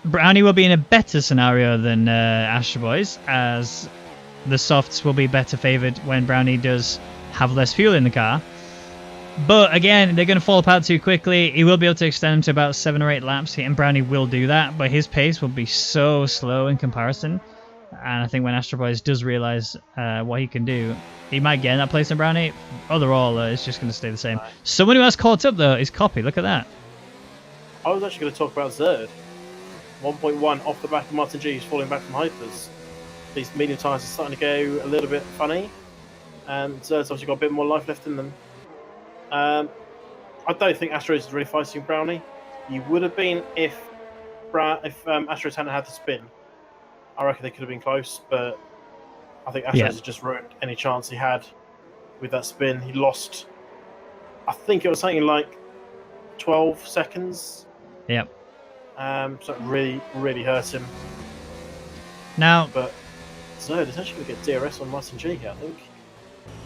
Brownie will be in a better scenario than Astro Boys, as the softs will be better favoured when Brownie does have less fuel in the car. But again, they're going to fall apart too quickly. He will be able to extend them to about 7 or 8 laps, and Brownie will do that, but his pace will be so slow in comparison. And I think when Astro Boys does realise what he can do, he might get in that place in Brownie. Overall, it's just going to stay the same. Someone who has caught up, though, is Copy. Look at that. I was actually going to talk about Zerd. 1.1 off the back of Martin G, who's falling back from hypers. These medium tyres are starting to go a little bit funny, and Zerd's obviously got a bit more life left in them. I don't think Astros is really fighting Brownie. He would have been if Astros hadn't had the spin. I reckon they could have been close, but I think Astros has just ruined any chance he had with that spin. He lost, I think it was something like 12 seconds. Yep. So it really, really hurt him. Now, but Zerd is actually going to get DRS on Martin G here, I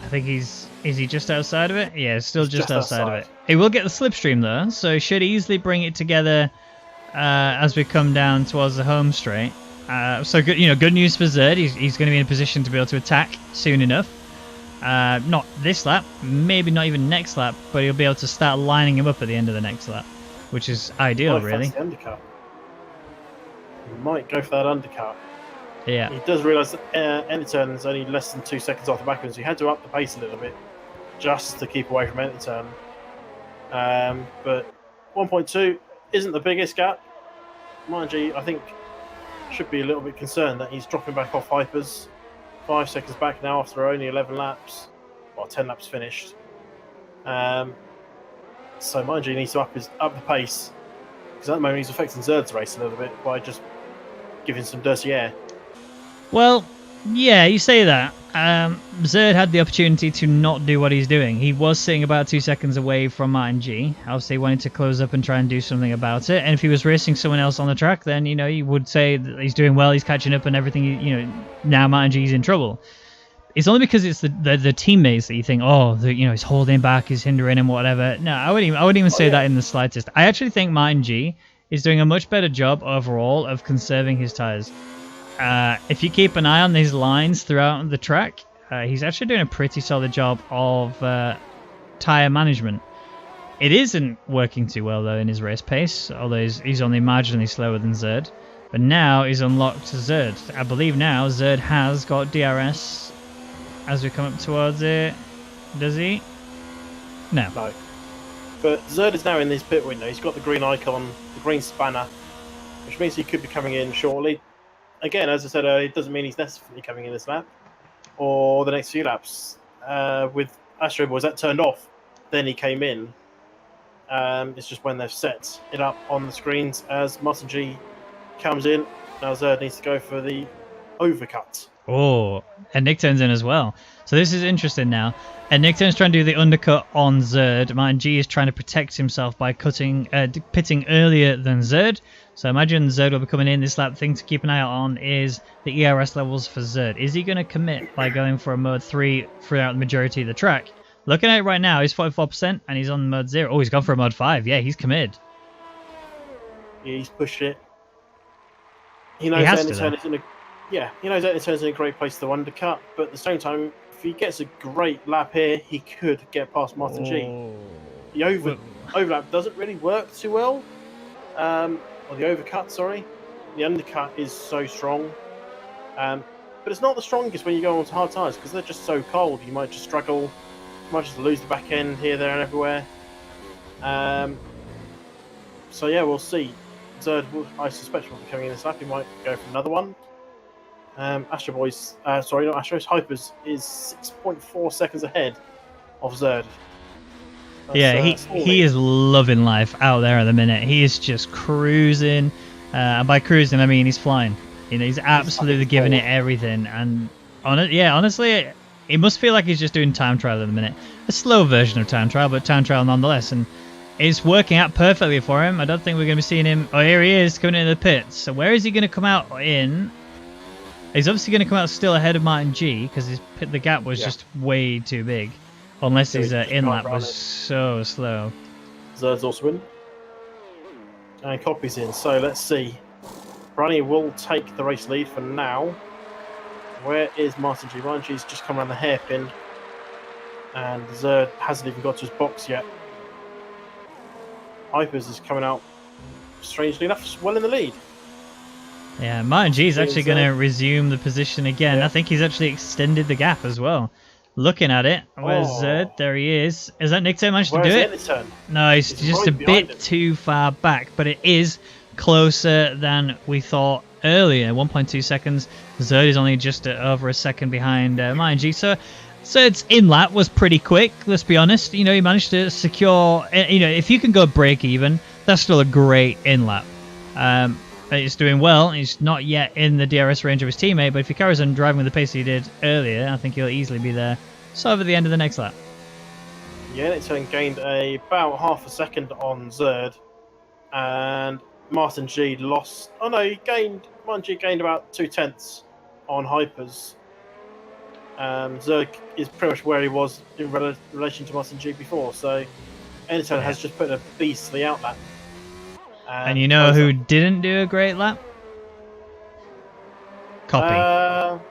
think. Is he just outside of it? Yeah, still just outside of it. He will get the slipstream though, so he should easily bring it together as we come down towards the home straight. So good, good news for Zerd. He's going to be in a position to be able to attack soon enough. Not this lap, maybe not even next lap, but he'll be able to start lining him up at the end of the next lap, which is ideal, really. The undercut. He might go for that undercut. Yeah. He does realise that end turn is only less than 2 seconds off the back of him, so he had to up the pace a little bit just to keep away from end turn. But 1.2 isn't the biggest gap. Mind you, I think should be a little bit concerned that he's dropping back off Hypers. 5 seconds back now after only 11 laps. Well, 10 laps finished. So mind you, he needs to up the pace. Because at the moment he's affecting Zerd's race a little bit by just giving some dirty air. Well, yeah, you say that. Zerd had the opportunity to not do what he's doing. He was sitting about 2 seconds away from Martin G. Obviously, he wanted to close up and try and do something about it. And if he was racing someone else on the track, then, you would say that he's doing well, he's catching up and everything, now Martin G's in trouble. It's only because it's the teammates that you think, he's holding back, he's hindering him, whatever. No, I wouldn't even say that in the slightest. I actually think Martin G is doing a much better job overall of conserving his tyres. If you keep an eye on these lines throughout the track, he's actually doing a pretty solid job of tyre management. It isn't working too well, though, in his race pace, although he's only marginally slower than Zerd. But now he's unlocked Zerd. I believe now Zerd has got DRS as we come up towards it. Does he? No. No. But Zerd is now in this pit window. He's got the green icon, the green spanner, which means he could be coming in shortly. Again, as I said earlier, it doesn't mean he's necessarily coming in this lap or the next few laps. With Astro Boys, that turned off. Then he came in. It's just when they've set it up on the screens as Martin G comes in. Now Zerd needs to go for the overcut. Oh, and Nick turns in as well. So this is interesting now. And Nick turns trying to do the undercut on Zerd. Martin G is trying to protect himself by pitting earlier than Zerd. So imagine Zerd will be coming in this lap. The thing to keep an eye out on is the ERS levels for Zerd. Is he going to commit by going for a mode 3 throughout the majority of the track? Looking at it right now, he's 44% and he's on mode 0. Oh, he's gone for a mode 5. Yeah, he's committed. Yeah, he's pushed it. He knows he knows that turns in a great place to undercut, but at the same time, if he gets a great lap here, he could get past Martin G. The overlap doesn't really work too well. Or the overcut, sorry. The undercut is so strong. But it's not the strongest when you go onto hard tyres because they're just so cold. You might just struggle. You might just lose the back end here, there, and everywhere. So yeah, we'll see. Zerd, I suspect, will be coming in this lap. He might go for another one. Astro Boys, sorry, not Astros, Hypers is 6.4 seconds ahead of Zerd. He is loving life out there at the minute. He is just cruising. And by cruising, I mean he's flying. He's absolutely giving it everything. And honestly, it must feel like he's just doing time trial at the minute. A slow version of time trial, but time trial nonetheless. And it's working out perfectly for him. I don't think we're going to be seeing him. Oh, here he is coming into the pits. So where is he going to come out in? He's obviously going to come out still ahead of Martin G because the gap was just way too big. Unless his in-lap was so slow. Zerd's also in. And Coppy's in. So let's see. Brownie will take the race lead for now. Where is Martin G? Martin G's just come around the hairpin. And Zerd hasn't even got to his box yet. Hypers is coming out, strangely enough, well in the lead. Yeah, Martin G is actually going to resume the position again. Yeah. I think he's actually extended the gap as well. Looking at it, where's Zerd? There he is. Is that Nick managed to do it? No, he's just a bit too far back, but it is closer than we thought earlier. 1.2 seconds. Zerd is only just over a second behind Martin G. So Zerd's in lap was pretty quick, let's be honest. You know, he managed to secure, you know, if you can go break even, that's still a great in lap. He's doing well. He's not yet in the DRS range of his teammate, but if he carries on driving with the pace he did earlier, I think he'll easily be there. So over the end of the next lap. Yeah, it's gained about half a second on Zerd, and Martin G lost. Oh no, Martin G gained about 2/10 on Hypers. Zerd is pretty much where he was in relation to Martin G before, so Enitone has just put a beastly out lap. And you know who didn't do a great lap? Copy.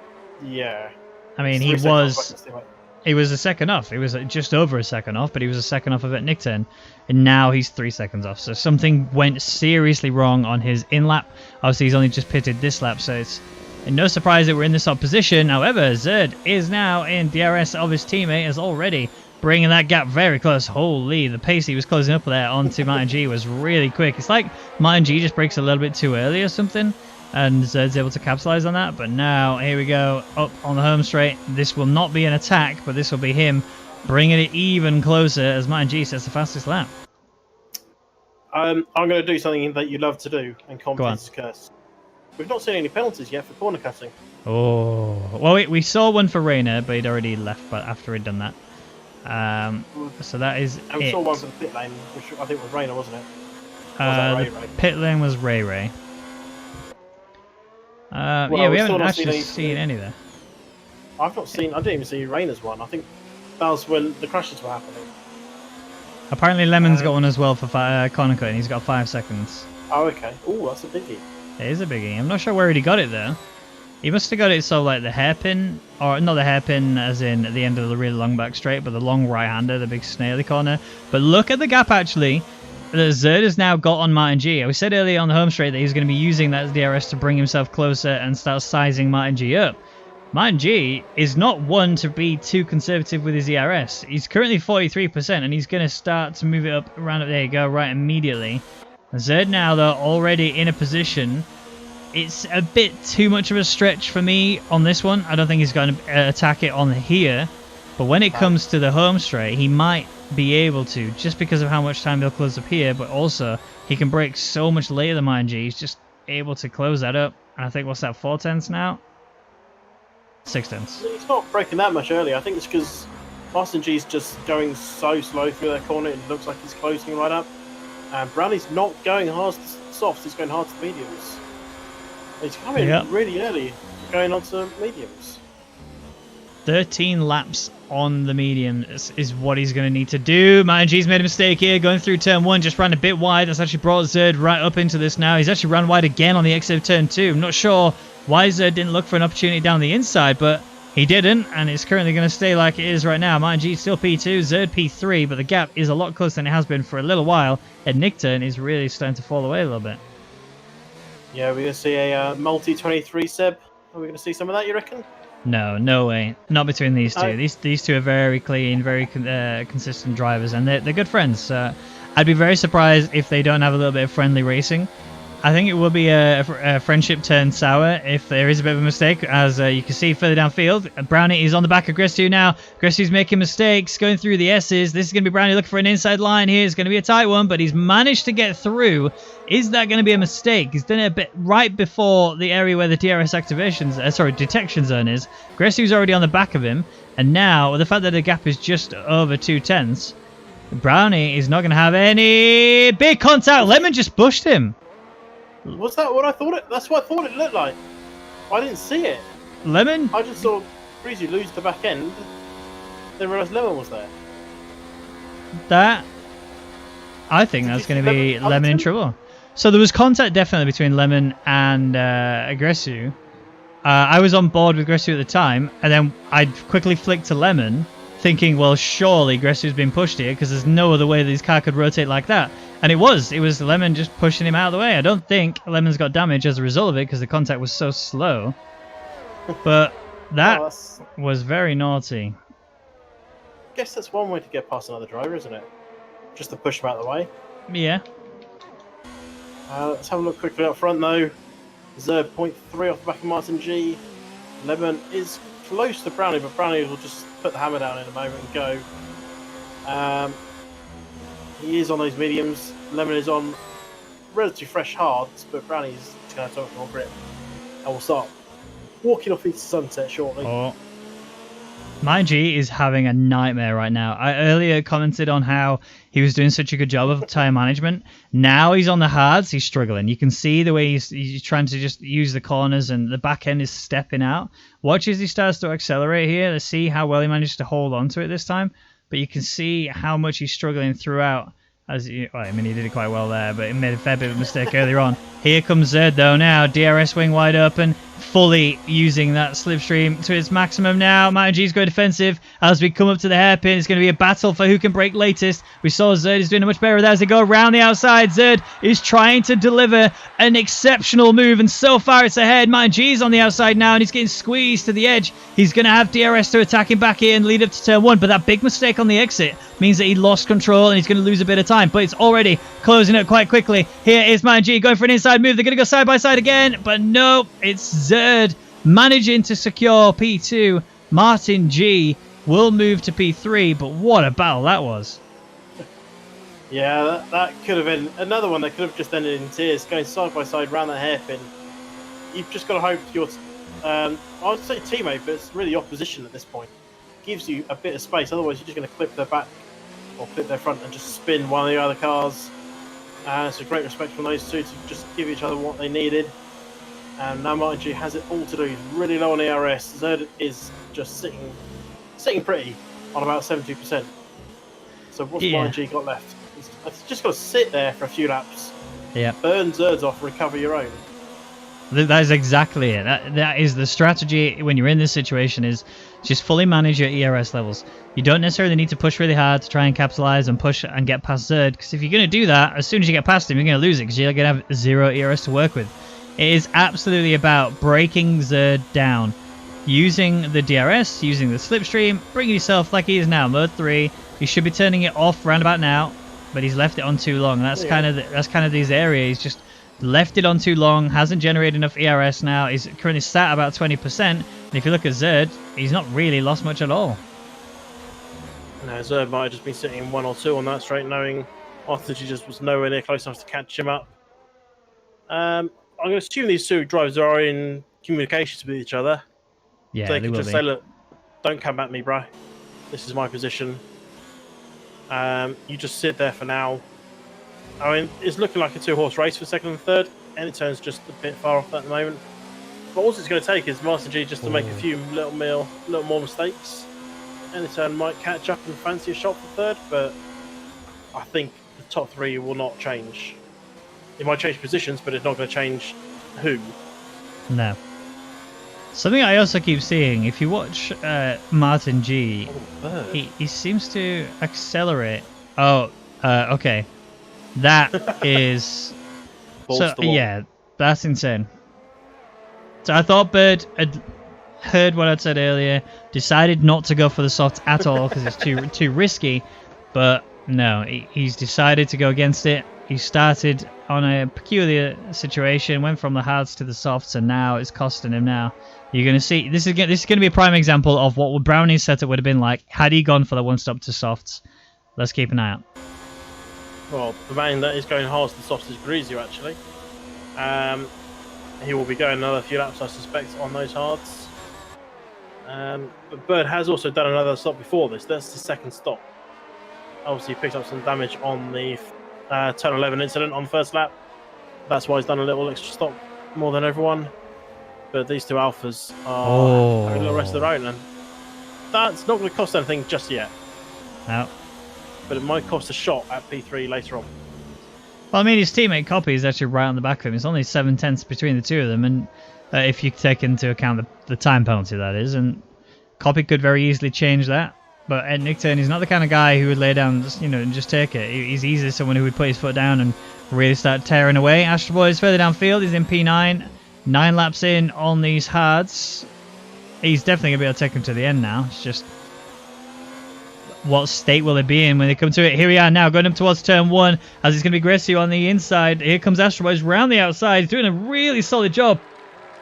Yeah. I mean, he was a second off. He was just over a second off, but he was a second off of it at Nick turn, and now he's 3 seconds off. So something went seriously wrong on his in lap. Obviously, he's only just pitted this lap, so it's no surprise that we're in this top position. However, Zerd is now in DRS of his teammate, is already bringing that gap very close. Holy, the pace he was closing up there onto Martin G was really quick. It's like Martin G just breaks a little bit too early or something, and Zerd's able to capitalize on that. But now, here we go, up on the home straight. This will not be an attack, but this will be him bringing it even closer as Martin G sets the fastest lap. I'm going to do something that you love to do, and confidence is cursed. We've not seen any penalties yet for corner cutting. Oh, well, we saw one for Rayner, but he'd already left after he'd done that. So that is and we saw one for the pit lane, which I think was Rayner, wasn't it? The pit lane was Ray. Well, yeah, we haven't actually seen any there. I didn't even see Rayner's one. I think that was when the crashes were happening. Apparently Lemon's got one as well for corner cut, and he's got 5 seconds. Oh, okay. Oh, that's a biggie. It is a biggie. I'm not sure where he got it though. He must have got it so like the hairpin, or not the hairpin as in at the end of the really long back straight, but the long right-hander, the big snaily corner. But look at the gap actually that Zerd has now got on Martin G. We said earlier on the home straight that he's going to be using that DRS to bring himself closer and start sizing Martin G up. Martin G is not one to be too conservative with his ERS. He's currently 43%, and he's going to start to move it up around up. There you go, right immediately. Zerd now, though, already in a position. It's a bit too much of a stretch for me on this one. I don't think he's going to attack it on here. But when it comes to the home straight, he might be able to, just because of how much time they'll close up here. But also, he can break so much later than Martin G. He's just able to close that up. And I think, what's that, 4/10 now? 6/10. He's not breaking that much earlier. I think it's because Martin G's just going so slow through that corner. It looks like he's closing right up. And Brownie's not going hard to softs, he's going hard to mediums. He's coming really early, going on to mediums. 13 laps on the medium is what he's going to need to do. Martin G's made a mistake here, going through turn 1, just ran a bit wide. That's actually brought Zerd right up into this now. He's actually run wide again on the exit of turn 2. I'm not sure why Zerd didn't look for an opportunity down the inside, but he didn't, and it's currently going to stay like it is right now. Martin G still P2, Zerd P3, but the gap is a lot closer than it has been for a little while, and Nick turn is really starting to fall away a little bit. Yeah, we're going to see a multi-23 Seb. Are we going to see some of that, you reckon? No, no way. Not between these two. These two are very clean, very consistent drivers, and they're good friends. I'd be very surprised if they don't have a little bit of friendly racing. I think it will be a friendship turned sour if there is a bit of a mistake, as you can see further downfield. Brownie is on the back of Grestu now. Grestu's making mistakes, going through the S's. This is going to be Brownie looking for an inside line here. It's going to be a tight one, but he's managed to get through. Is that going to be a mistake? He's done it a bit right before the area where the DRS detection zone is. Grestu's already on the back of him, and now, with the fact that the gap is just over 2/10, Brownie is not going to have any big contact. Lemon just pushed him. Was that what I thought it? That's what I thought it looked like. I didn't see it. Lemon? I just saw Breezy lose the back end. Then realised Lemon was there. I think that's going to be Lemon in trouble. So there was contact definitely between Lemon and Grestu. I was on board with Grestu at the time, and then I quickly flicked to Lemon, thinking, well, surely Grestu's been pushed here because there's no other way that his car could rotate like that. And it was Lemon just pushing him out of the way. I don't think Lemon's got damage as a result of it because the contact was so slow. But that was very naughty. I guess that's one way to get past another driver, isn't it? Just to push him out of the way. Yeah. Let's have a look quickly up front, though. Zerd 0.3 off the back of Martin G. Lemon is close to Brownie, but Brownie will just put the hammer down in a moment and go. He is on those mediums. Lemon is on relatively fresh hards, but Brownie's just going to have to more grip. And we'll start walking off into sunset shortly. Oh. My G is having a nightmare right now. I earlier commented on how he was doing such a good job of tire management. Now he's on the hards, he's struggling. You can see the way he's trying to just use the corners and the back end is stepping out. Watch as he starts to accelerate here. Let's see how well he manages to hold on to it this time. But you can see how much he's struggling throughout. Well, I mean, he did it quite well there, but he made a fair bit of a mistake earlier on. Here comes Zerd, though, now. DRS wing wide open, fully using that slipstream to its maximum now. Mountain G's going defensive as we come up to the hairpin. It's going to be a battle for who can break latest. We saw Zerd is doing a much better with that as they go around the outside. Zerd is trying to deliver an exceptional move, and so far it's ahead. Mountain G's on the outside now, and he's getting squeezed to the edge. He's going to have DRS to attack him back here and lead up to turn 1, but that big mistake on the exit means that he lost control and he's going to lose a bit of time, but it's already closing up quite quickly. Here is Mountain G going for an inside move. They're going to go side by side again, but nope, it's Zerd managing to secure P2. Martin G will move to P3, but what a battle that was. Yeah, that could have been another one that could have just ended in tears, going side by side around that hairpin. You've just got to hope your, I would say teammate, but it's really opposition at this point. Gives you a bit of space, otherwise you're just going to clip their back or clip their front and just spin one of the other cars. It's a great respect from those two to just give each other what they needed. And now Martin G has it all to do. He's really low on ERS. Zerd is just sitting pretty on about 72%. So what's Martin G got left? He's just got to sit there for a few laps. Yeah. Burn Zerd's off, recover your own. That is exactly it. That is the strategy when you're in this situation, is just fully manage your ERS levels. You don't necessarily need to push really hard to try and capitalize and push and get past Zerd, because if you're going to do that, as soon as you get past him, you're going to lose it because you're going to have 0 ERS to work with. It is absolutely about breaking Zerd down, using the DRS, using the slipstream, bringing yourself like he is now, mode 3. He should be turning it off round about now, but he's left it on too long. And that's kind of these areas. He's just left it on too long, hasn't generated enough ERS now. He's currently sat about 20%. And if you look at Zerd, he's not really lost much at all. No, Zerd might have just been sitting in 1 or 2 on that straight, knowing Arthur just was nowhere near close enough to catch him up. I'm going to assume these two drivers are in communications with each other. Yeah, so they can will just say, look, don't come at me, bro. This is my position. You just sit there for now. I mean, it's looking like a 2-horse race for second and third, and it turns just a bit far off at the moment. But all it's going to take is Martin G just to make a few little more mistakes, and turn might catch up and fancy a shot for third. But I think the top 3 will not change. It might change positions, but it's not going to change who. No. Something I also keep seeing, if you watch Martin G, he seems to accelerate. Oh, okay. That is... yeah, that's insane. So I thought Bird had heard what I'd said earlier, decided not to go for the softs at all because it's too risky, but no, he's decided to go against it. He started on a peculiar situation, went from the hards to the softs, and now it's costing him now. You're going to see, this is going to be a prime example of what Brownie's setup would have been like had he gone for the one stop to softs. Let's keep an eye out. Well, the man that is going hard to the softs is Greasy, actually. He will be going another few laps, I suspect, on those hards. But Bird has also done another stop before this. That's the second stop. Obviously, he picked up some damage on the turn 11 incident on the first lap. That's why he's done a little extra stop more than everyone. But these two alphas are having a little rest of their own, and that's not going to cost anything just yet. No. But it might cost a shot at P3 later on. Well, I mean, his teammate Copy is actually right on the back of him. It's only 7/10 between the two of them, and if you take into account the time penalty, that is, and Copy could very easily change that. But Ed Nickturn is not the kind of guy who would lay down, and just take it. He's easily someone who would put his foot down and really start tearing away. Astro Boy is further downfield. He's in P9. 9 laps in on these hards. He's definitely going to be able to take him to the end now. It's just, what state will it be in when they come to it? Here we are now, going up towards turn 1, as it's going to be Gracie on the inside. Here comes Astro Boy round the outside. He's doing a really solid job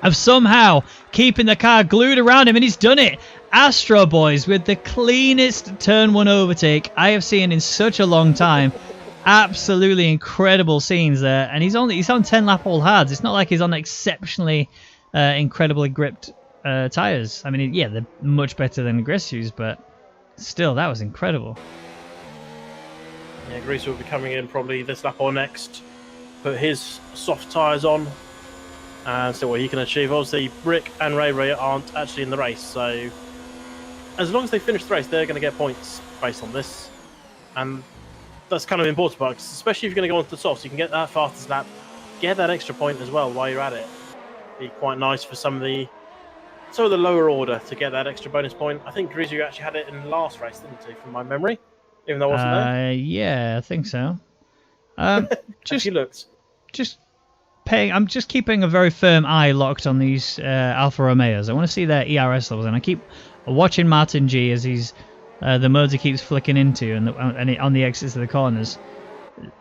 of somehow keeping the car glued around him, and he's done it. Astro Boys with the cleanest turn 1 overtake I have seen in such a long time. Absolutely incredible scenes there, and he's on 10 lap all hards. It's not like he's on exceptionally incredibly gripped tires. I mean, yeah, they're much better than Gressy's, but still, that was incredible. Yeah, Grease will be coming in probably this lap or next. Put his soft tyres on and see what he can achieve. Obviously, Rick and Ray aren't actually in the race, so as long as they finish the race, they're going to get points based on this. And that's kind of important, but especially if you're going to go onto the softs, you can get that fastest lap, get that extra point as well while you're at it. Be quite nice for some of the lower order to get that extra bonus point. I think Grizzly actually had it in the last race, didn't he, from my memory? Even though I wasn't there? Yeah, I think so. Just looked. I'm just keeping a very firm eye locked on these Alfa Romeos. I want to see their ERS levels, and I keep watching Martin G as the modes he keeps flicking into and on the exits of the corners.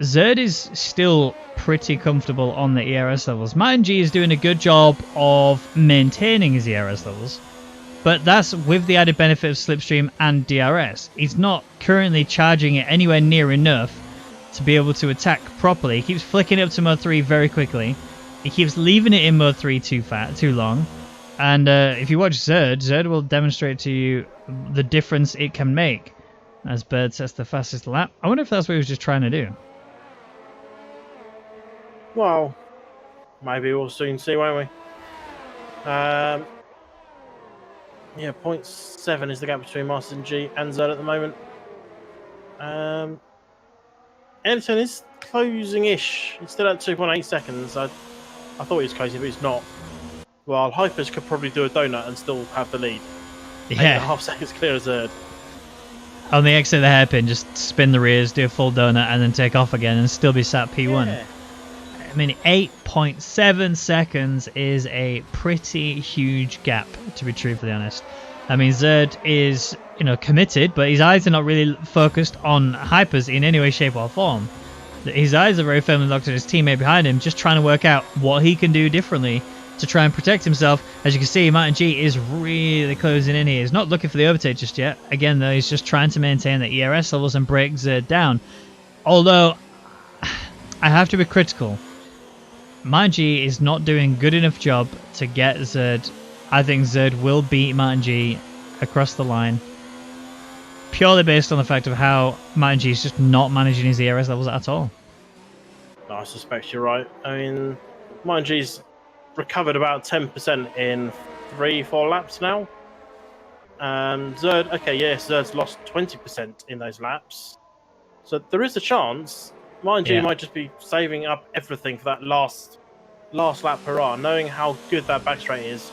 Zerd is still pretty comfortable on the ERS levels. Martin G is doing a good job of maintaining his ERS levels, but that's with the added benefit of slipstream and DRS. He's not currently charging it anywhere near enough to be able to attack properly. He keeps flicking it up to mode 3 very quickly. He keeps leaving it in mode 3 too long. And if you watch Zerd will demonstrate to you the difference it can make as Bird sets the fastest lap. I wonder if that's what he was just trying to do. Well, maybe we'll soon see, won't we? Yeah, 0.7 is the gap between Martin G and Zerd at the moment. Anderson is closing-ish. He's still at 2.8 seconds. I thought he was closing, but he's not. Well, Hypers could probably do a donut and still have the lead. Yeah. 8.5 seconds clear as Zerd. On the exit of the hairpin, just spin the rears, do a full donut, and then take off again and still be sat P1. Yeah. I mean, 8.7 seconds is a pretty huge gap, to be truthfully honest. I mean, Zerd is, committed, but his eyes are not really focused on Hypers in any way, shape, or form. His eyes are very firmly locked on his teammate behind him, just trying to work out what he can do differently to try and protect himself. As you can see, Martin G is really closing in here. He's not looking for the overtake just yet. Again, though, he's just trying to maintain the ERS levels and break Zerd down. Although, I have to be critical. Martin G is not doing a good enough job to get Zerd. I think Zerd will beat Martin G across the line, purely based on the fact of how Martin G is just not managing his ERS levels at all. No, I suspect you're right. I mean, Martin G's recovered about 10% in 3-4 laps now. Zerd, okay, yes, Zerd's lost 20% in those laps. So there is a chance Martin G might just be saving up everything for that last lap hurrah, knowing how good that back straight is,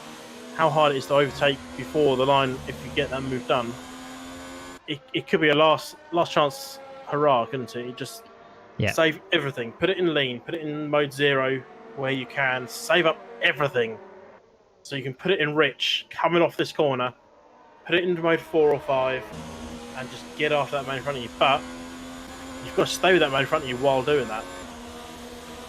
how hard it is to overtake before the line if you get that move done. It could be a last chance hurrah, couldn't it? You just save everything, put it in lean, put it in mode 0 where you can, save up everything so you can put it in rich coming off this corner, put it into mode 4 or 5 and just get after that man in front of you. But you've got to stay with that man in front of you while doing that.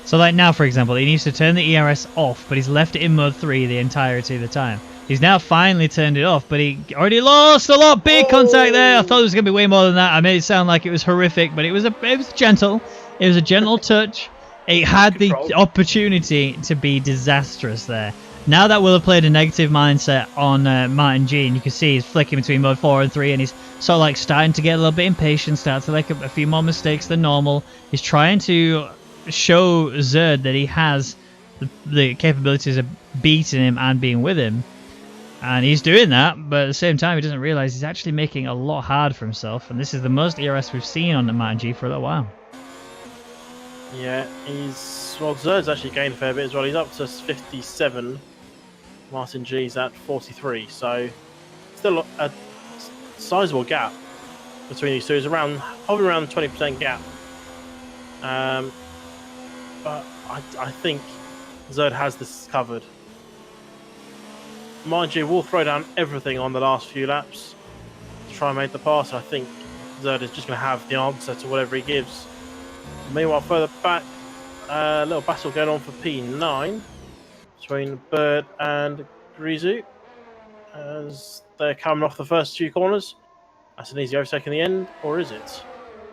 So like now, for example, he needs to turn the ERS off, but he's left it in mode 3 the entirety of the time. He's now finally turned it off, but he already lost a lot. Big contact there. I thought it was going to be way more than that. I made it sound like it was horrific, but it was gentle. It was a gentle touch. It had the opportunity to be disastrous there. Now that will have played a negative mindset on Martin G, and you can see he's flicking between mode 4 and 3, and he's sort of like starting to get a little bit impatient, starting to make a few more mistakes than normal. He's trying to show Zerd that he has the capabilities of beating him and being with him. And he's doing that, but at the same time he doesn't realise he's actually making a lot hard for himself, and this is the most ERS we've seen on the Martin G for a little while. Yeah, Zerd's actually gained a fair bit as well. He's up to 57. Martin G's at 43, so still a sizable gap between these two. It's hovering around 20% gap. But I think Zerd has this covered. Martin G will throw down everything on the last few laps to try and make the pass. I think Zerd is just going to have the answer to whatever he gives. Meanwhile, further back, a little battle going on for P9. between Bird and Grizu as they're coming off the first two corners. That's an easy overtake in the end, or is it?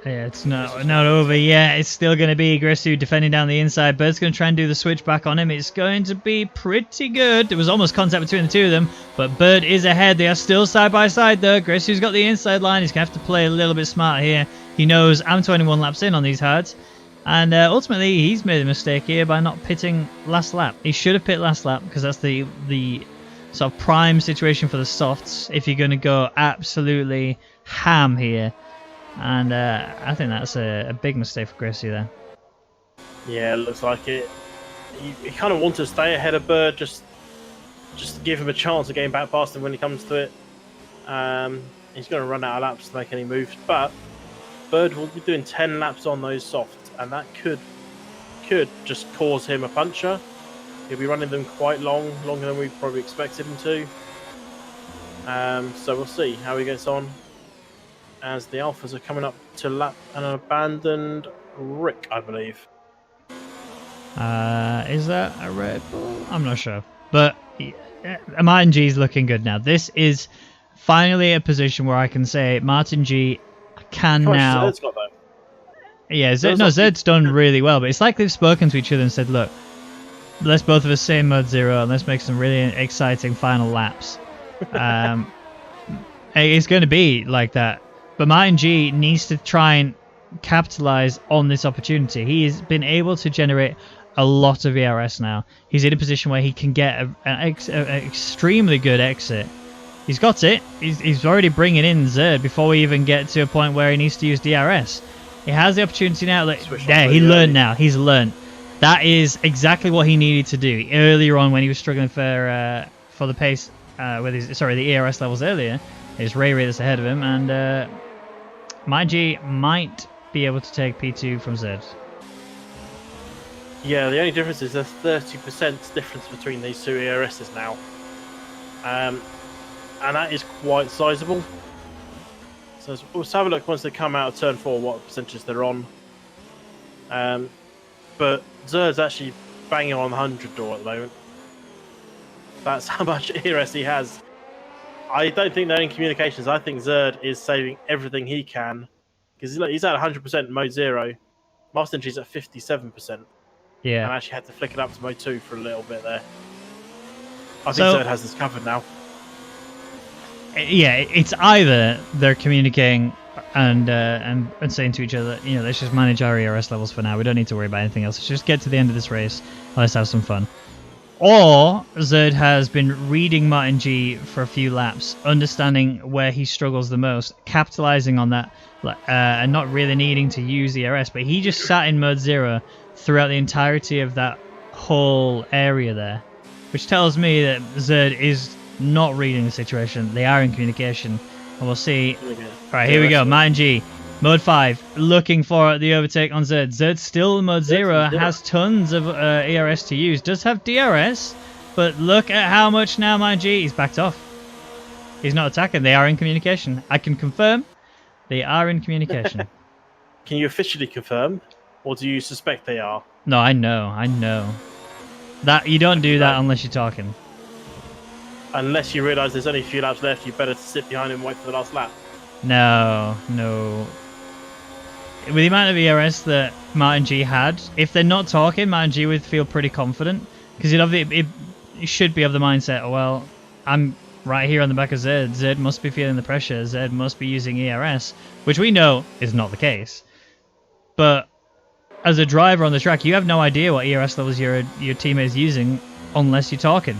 Yeah, it's not over yet. It's still going to be Grisu defending down the inside. Bird's going to try and do the switch back on him. It's going to be pretty good. There was almost contact between the two of them, but Bird is ahead. They are still side by side though. Grisu's got the inside line. He's going to have to play a little bit smart here. He knows I'm 21 laps in on these hards. And ultimately, he's made a mistake here by not pitting last lap. He should have pit last lap because that's the sort of prime situation for the softs if you're going to go absolutely ham here. And I think that's a big mistake for Gracie there. Yeah, it looks like it. He kind of wants to stay ahead of Bird, just to give him a chance of getting back past him when he comes to it. He's going to run out of laps to make any moves, but Bird will be doing 10 laps on those softs, and that could just cause him a puncture. He'll be running them quite longer than we probably expected him to. So we'll see how he gets on as the Alphas are coming up to lap an abandoned Rick, I believe. Is that a Red Bull? I'm not sure. But Martin G is looking good now. This is finally a position where I can say Martin G can now... Zed's got that. Yeah, Zed's done really well, but it's like they've spoken to each other and said, look, let's both of us stay in Mode 0 and let's make some really exciting final laps. It's going to be like that. But Martin G needs to try and capitalize on this opportunity. He has been able to generate a lot of ERS now. He's in a position where he can get an extremely good exit. He's got it. He's already bringing in Zerd before we even get to a point where he needs to use DRS. He has the opportunity now. Like, there, he learned now. He's learned. That is exactly what he needed to do earlier on when he was struggling for the pace with his the ERS levels earlier. It's Ray that's ahead of him, and MyG might be able to take P2 from Zed. Yeah, the only difference is there's 30% difference between these two ERSs now. And that is quite sizable. So let's have a look once they come out of turn 4 what percentage they're on. But Zerd's actually banging on the 100 door at the moment. That's how much ERS he has. I don't think they're in communications. I think Zerd is saving everything he can. Because he's at 100% Mode 0. Master G's at 57%. Yeah. And actually had to flick it up to Mode 2 for a little bit there. I think Zerd has this covered now. Yeah, it's either they're communicating and saying to each other, you know, let's just manage our ERS levels for now. We don't need to worry about anything else. Let's just get to the end of this race. Let's have some fun. Or Zerd has been reading Martin G for a few laps, understanding where he struggles the most, capitalizing on that, and not really needing to use ERS. But he just sat in Mode 0 throughout the entirety of that whole area there, which tells me that Zerd is not reading the situation. They are in communication, and we'll see. Alright, here we go. Martin G, Mode 5, looking for the overtake on Zerd. Zerd's still in Mode 0, has tons of ERS to use, does have DRS, but look at how much now Martin G, he's backed off. He's not attacking. They are in communication. I can confirm they are in communication. Can you officially confirm, or do you suspect they are? No, I know. That you don't do that unless you're talking. Unless you realise there's only a few laps left, you better sit behind him and wait for the last lap. No. With the amount of ERS that Martin G had, if they're not talking, Martin G would feel pretty confident. Because it should be of the mindset, oh, well, I'm right here on the back of Zed. Zed must be feeling the pressure. Zed must be using ERS, which we know is not the case. But as a driver on the track, you have no idea what ERS levels your teammate is using unless you're talking.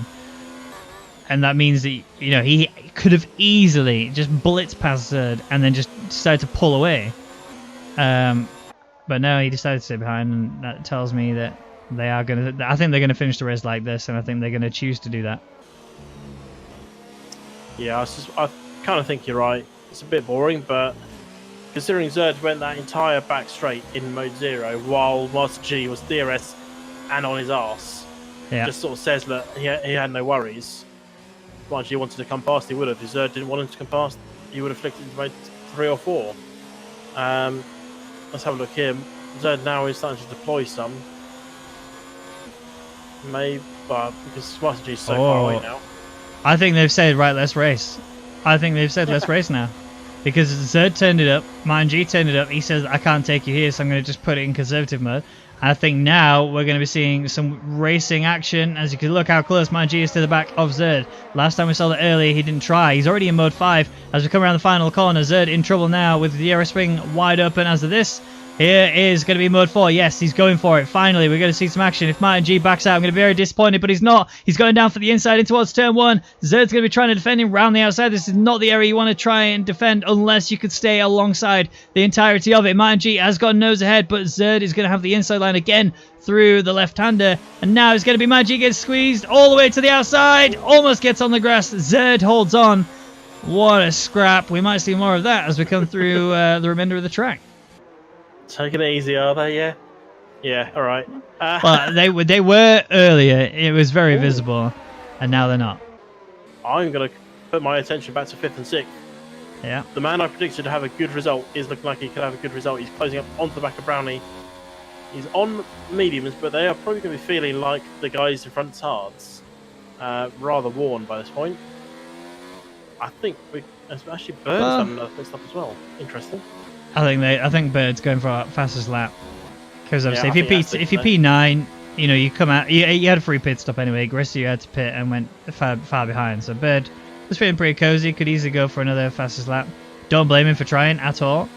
And that means that, you know, he could have easily just blitzed past Zerd and then just decided to pull away. But no, he decided to stay behind, and that tells me that they are going to... I think they're going to finish the race like this, and I think they're going to choose to do that. Yeah, I kind of think you're right. It's a bit boring, but considering Zerd went that entire back straight in Mode 0 while Master G was DRS and on his arse, just sort of says that he had no worries. Once he wanted to come past, he would have. If Zerd didn't want him to come past, he would have flicked it into Mode 3 or 4. Let's have a look here. Zerd now is starting to deploy some. but because Martin G's so far away now. I think they've said, right, let's race. I think they've said, let's race now. Because Zerd turned it up, Martin G turned it up, he says, I can't take you here, so I'm going to just put it in conservative mode. I think now we're going to be seeing some racing action. As you can look how close Martin G is to the back of Zerd. Last time we saw that earlier, he didn't try. He's already in mode 5. As we come around the final corner, Zerd in trouble now with the DRS wing wide open as of this. Here is going to be mode 4. Yes, he's going for it. Finally, we're going to see some action. If Martin G backs out, I'm going to be very disappointed, but he's not. He's going down for the inside in towards turn 1. Zerd's going to be trying to defend him round the outside. This is not the area you want to try and defend unless you could stay alongside the entirety of it. Martin G has got nose ahead, but Zerd is going to have the inside line again through the left-hander. And now it's going to be Martin G gets squeezed all the way to the outside. Almost gets on the grass. Zerd holds on. What a scrap. We might see more of that as we come through the remainder of the track. Taking it easy, are they? Yeah. Yeah. All right. Well, they were earlier. It was very visible, and now they're not. I'm gonna put my attention back to 5th and 6th. Yeah. The man I predicted to have a good result is looking like he could have a good result. He's closing up onto the back of Brownie. He's on mediums, but they are probably going to be feeling like the guys in front's hards, rather worn by this point. I think actually Bird's having another pit stop as well. Interesting. I think Bird's going for fastest lap because obviously if you P9, you know you come out. You had a free pit stop anyway. Gristy you had to pit and went far behind. So Bird was feeling pretty cozy. Could easily go for another fastest lap. Don't blame him for trying at all.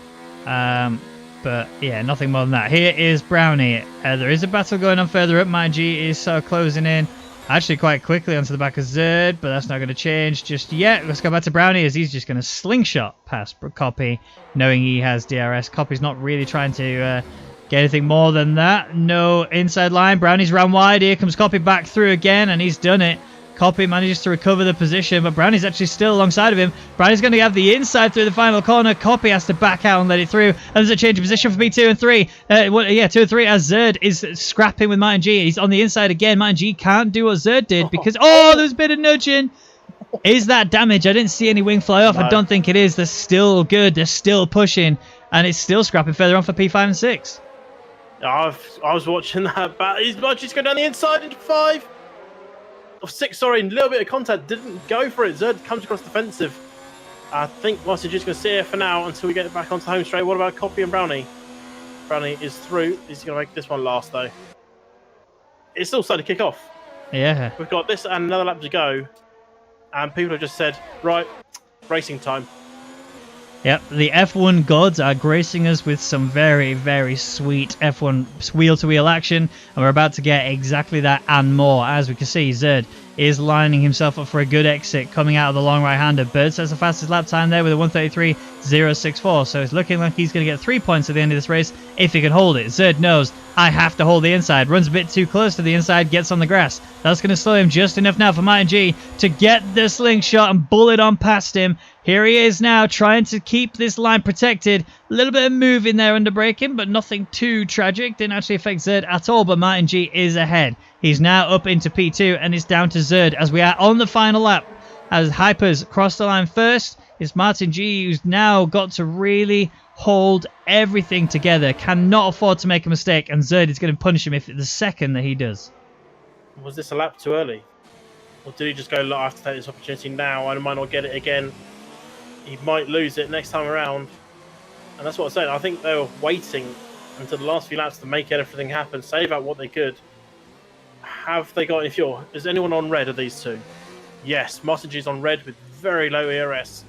But yeah, nothing more than that. Here is Brownie. There is a battle going on further up. My G is sort of closing in. Actually quite quickly onto the back of Zerd, but that's not going to change just yet. Let's go back to Brownie as he's just going to slingshot past Copy, knowing he has DRS. Copy's not really trying to get anything more than that. No inside line. Brownie's ran wide. Here comes Copy back through again, and he's done it. Copy manages to recover the position, but Brownie's actually still alongside of him. Brownie's going to have the inside through the final corner. Copy has to back out and let it through. And there's a change of position for B2 and 3. 2 and 3 as Zerd is scrapping with Martin G. He's on the inside again. Martin G can't do what Zerd did because... Oh, there's a bit of nudging. Is that damage? I didn't see any wing fly off. No. I don't think it is. They're still good. They're still pushing. And it's still scrapping further on for P5 and 6. I was watching that. He's going down the inside into 5. 6, sorry, a little bit of contact, didn't go for it. Zerd comes across defensive. I think Martin just going to sit here for now until we get back onto home straight. What about Copy and Brownie? Brownie is through. He's going to make this one last, though. It's still starting to kick off. Yeah. We've got this and another lap to go. And people have just said, right, racing time. Yep, the F1 gods are gracing us with some very, very sweet F1 wheel-to-wheel action, and we're about to get exactly that and more. As we can see, Zerd is lining himself up for a good exit coming out of the long right-hander. Bird sets the fastest lap time there with a 1:33.064, so it's looking like he's going to get 3 points at the end of this race if he can hold it. Zerd knows, I have to hold the inside, runs a bit too close to the inside, gets on the grass. That's going to slow him just enough now for Martin G to get the slingshot and bullet on past him. Here he is now trying to keep this line protected. A little bit of move in there under braking, but nothing too tragic. Didn't actually affect Zerd at all, but Martin G is ahead. He's now up into P2 and it's down to Zerd as we are on the final lap. As Hypers cross the line first, it's Martin G who's now got to really hold everything together. Cannot afford to make a mistake, and Zerd is going to punish him if the second that he does. Was this a lap too early? Or did he just go, look, I have to take this opportunity now, I might not get it again. He might lose it next time around. And that's what I'm saying. I think they were waiting until the last few laps to make everything happen, save out what they could. Have they got any fuel? Is anyone on red of these two? Yes, Martin G's on red with very low ERS.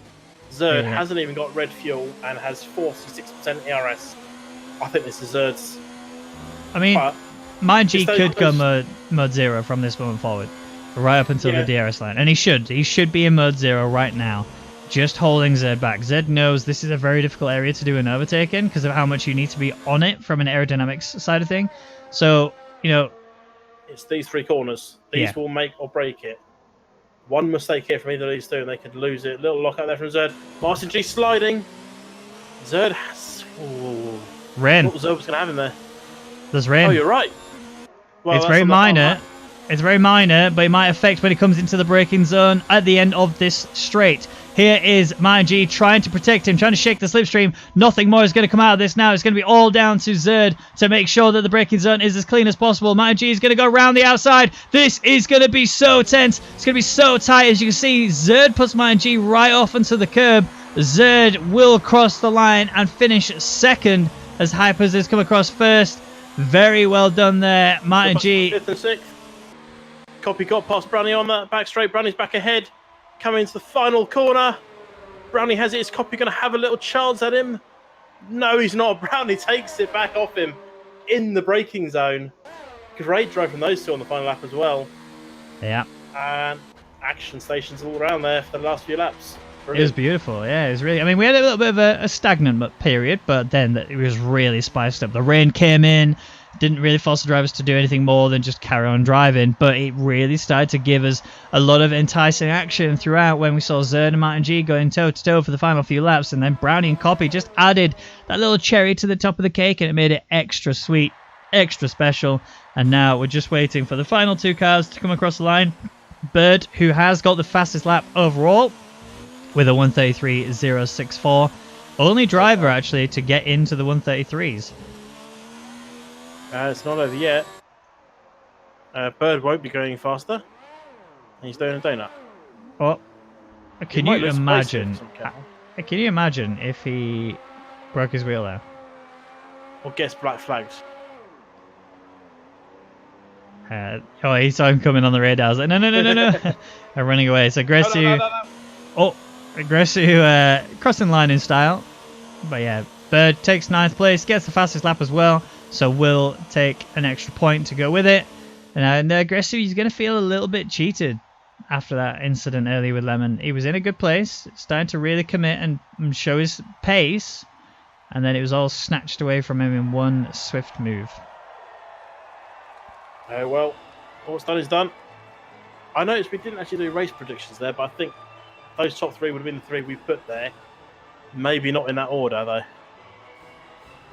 Zerd hasn't even got red fuel and has 46% ERS. I think this is Zerd's. I mean, Martin G could go mode 0 from this moment forward, right up until the DRS line. And he should. He should be in mode 0 right now. Just holding Zerd back. Zerd knows this is a very difficult area to do an overtake in because of how much you need to be on it from an aerodynamics side of thing. So, you know... It's these 3 corners. These will make or break it. One mistake here from either of these two and they could lose it. Little lockout there from Zerd. Martin G sliding. Zerd has... Rain. What was Zerd was going to have in there? There's rain. Oh, you're right. Well, it's very minor. It's very minor, but it might affect when it comes into the braking zone at the end of this straight. Here is Martin G trying to protect him, trying to shake the slipstream. Nothing more is going to come out of this now. It's going to be all down to Zerd to make sure that the braking zone is as clean as possible. Martin G is going to go around the outside. This is going to be so tense. It's going to be so tight. As you can see, Zerd puts Martin G right off onto the curb. Zerd will cross the line and finish second as Hypers has come across first. Very well done there, Martin G. 5th and 6th. Copy got past Brownie on that back straight. Brownie's back ahead. Coming into the final corner. Brownie has it. Is Copy going to have a little chance at him? No, he's not. Brownie takes it back off him in the braking zone. Great drive from those two on the final lap as well. Yeah. And action stations all around there for the last few laps. Brilliant. It was beautiful. Yeah, it was really... I mean, we had a little bit of a stagnant period, but then it was really spiced up. The rain came in. Didn't really force the drivers to do anything more than just carry on driving, but it really started to give us a lot of enticing action throughout when we saw Zerd and Martin G going toe-to-toe for the final few laps, and then Brownie and Copy just added that little cherry to the top of the cake, and it made it extra sweet, extra special. And now we're just waiting for the final two cars to come across the line. Bird, who has got the fastest lap overall with a 1:33.064, only driver actually to get into the 1:33s. It's not over yet. Bird won't be going faster. He's doing a donut. Oh, can you imagine? Can you imagine if he broke his wheel there? Or gets black flagged? Oh, he saw him coming on the radar. I was like, no. I'm running away. So Gressu. No. Oh, Gressu crossing line in style. But yeah, Bird takes 9th place, gets the fastest lap as well. So will take an extra point to go with it. And Gressu, he's going to feel a little bit cheated after that incident earlier with Lemon. He was in a good place, starting to really commit and show his pace. And then it was all snatched away from him in one swift move. Well, what's done is done. I noticed we didn't actually do race predictions there, but I think those top 3 would have been the 3 we put there. Maybe not in that order, though.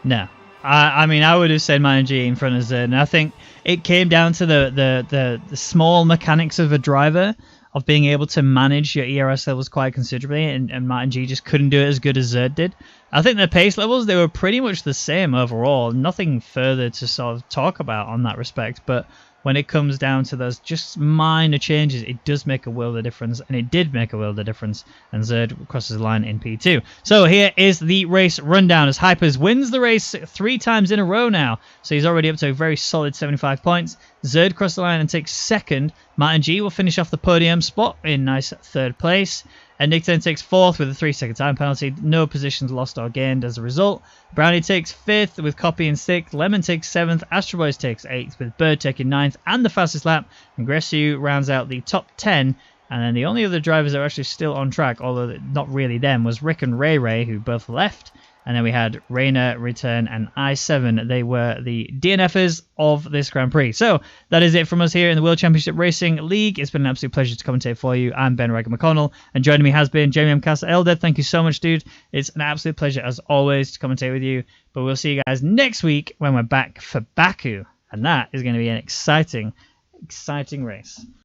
No. I mean, I would have said Martin G in front of Zerd, and I think it came down to the small mechanics of a driver, of being able to manage your ERS levels quite considerably, and Martin G just couldn't do it as good as Zerd did. I think the pace levels, they were pretty much the same overall. Nothing further to sort of talk about on that respect, but when it comes down to those just minor changes, it does make a world of difference, and it did make a world of difference, and Zerd crosses the line in P2. So here is the race rundown as Hypers wins the race 3 times in a row now, so he's already up to a very solid 75 points. Zerd crosses the line and takes 2nd. Martin G will finish off the podium spot in nice 3rd place. And Nick then takes 4th with a 3-second time penalty. No positions lost or gained as a result. Brownie takes 5th with Copy in 6th. Lemon takes 7th. Astro Boys takes 8th with Bird taking 9th and the fastest lap. And Gressu rounds out the top 10. And then the only other drivers that are actually still on track, although not really them, was Rick and Ray, who both left. And then we had Rainer, Return, and I7. They were the DNFers of this Grand Prix. So that is it from us here in the World Championship Racing League. It's been an absolute pleasure to commentate for you. I'm Ben Rwaggy McConnell, and joining me has been Jamie Amkasa Elder. Thank you so much, dude. It's an absolute pleasure, as always, to commentate with you. But we'll see you guys next week when we're back for Baku. And that is going to be an exciting race.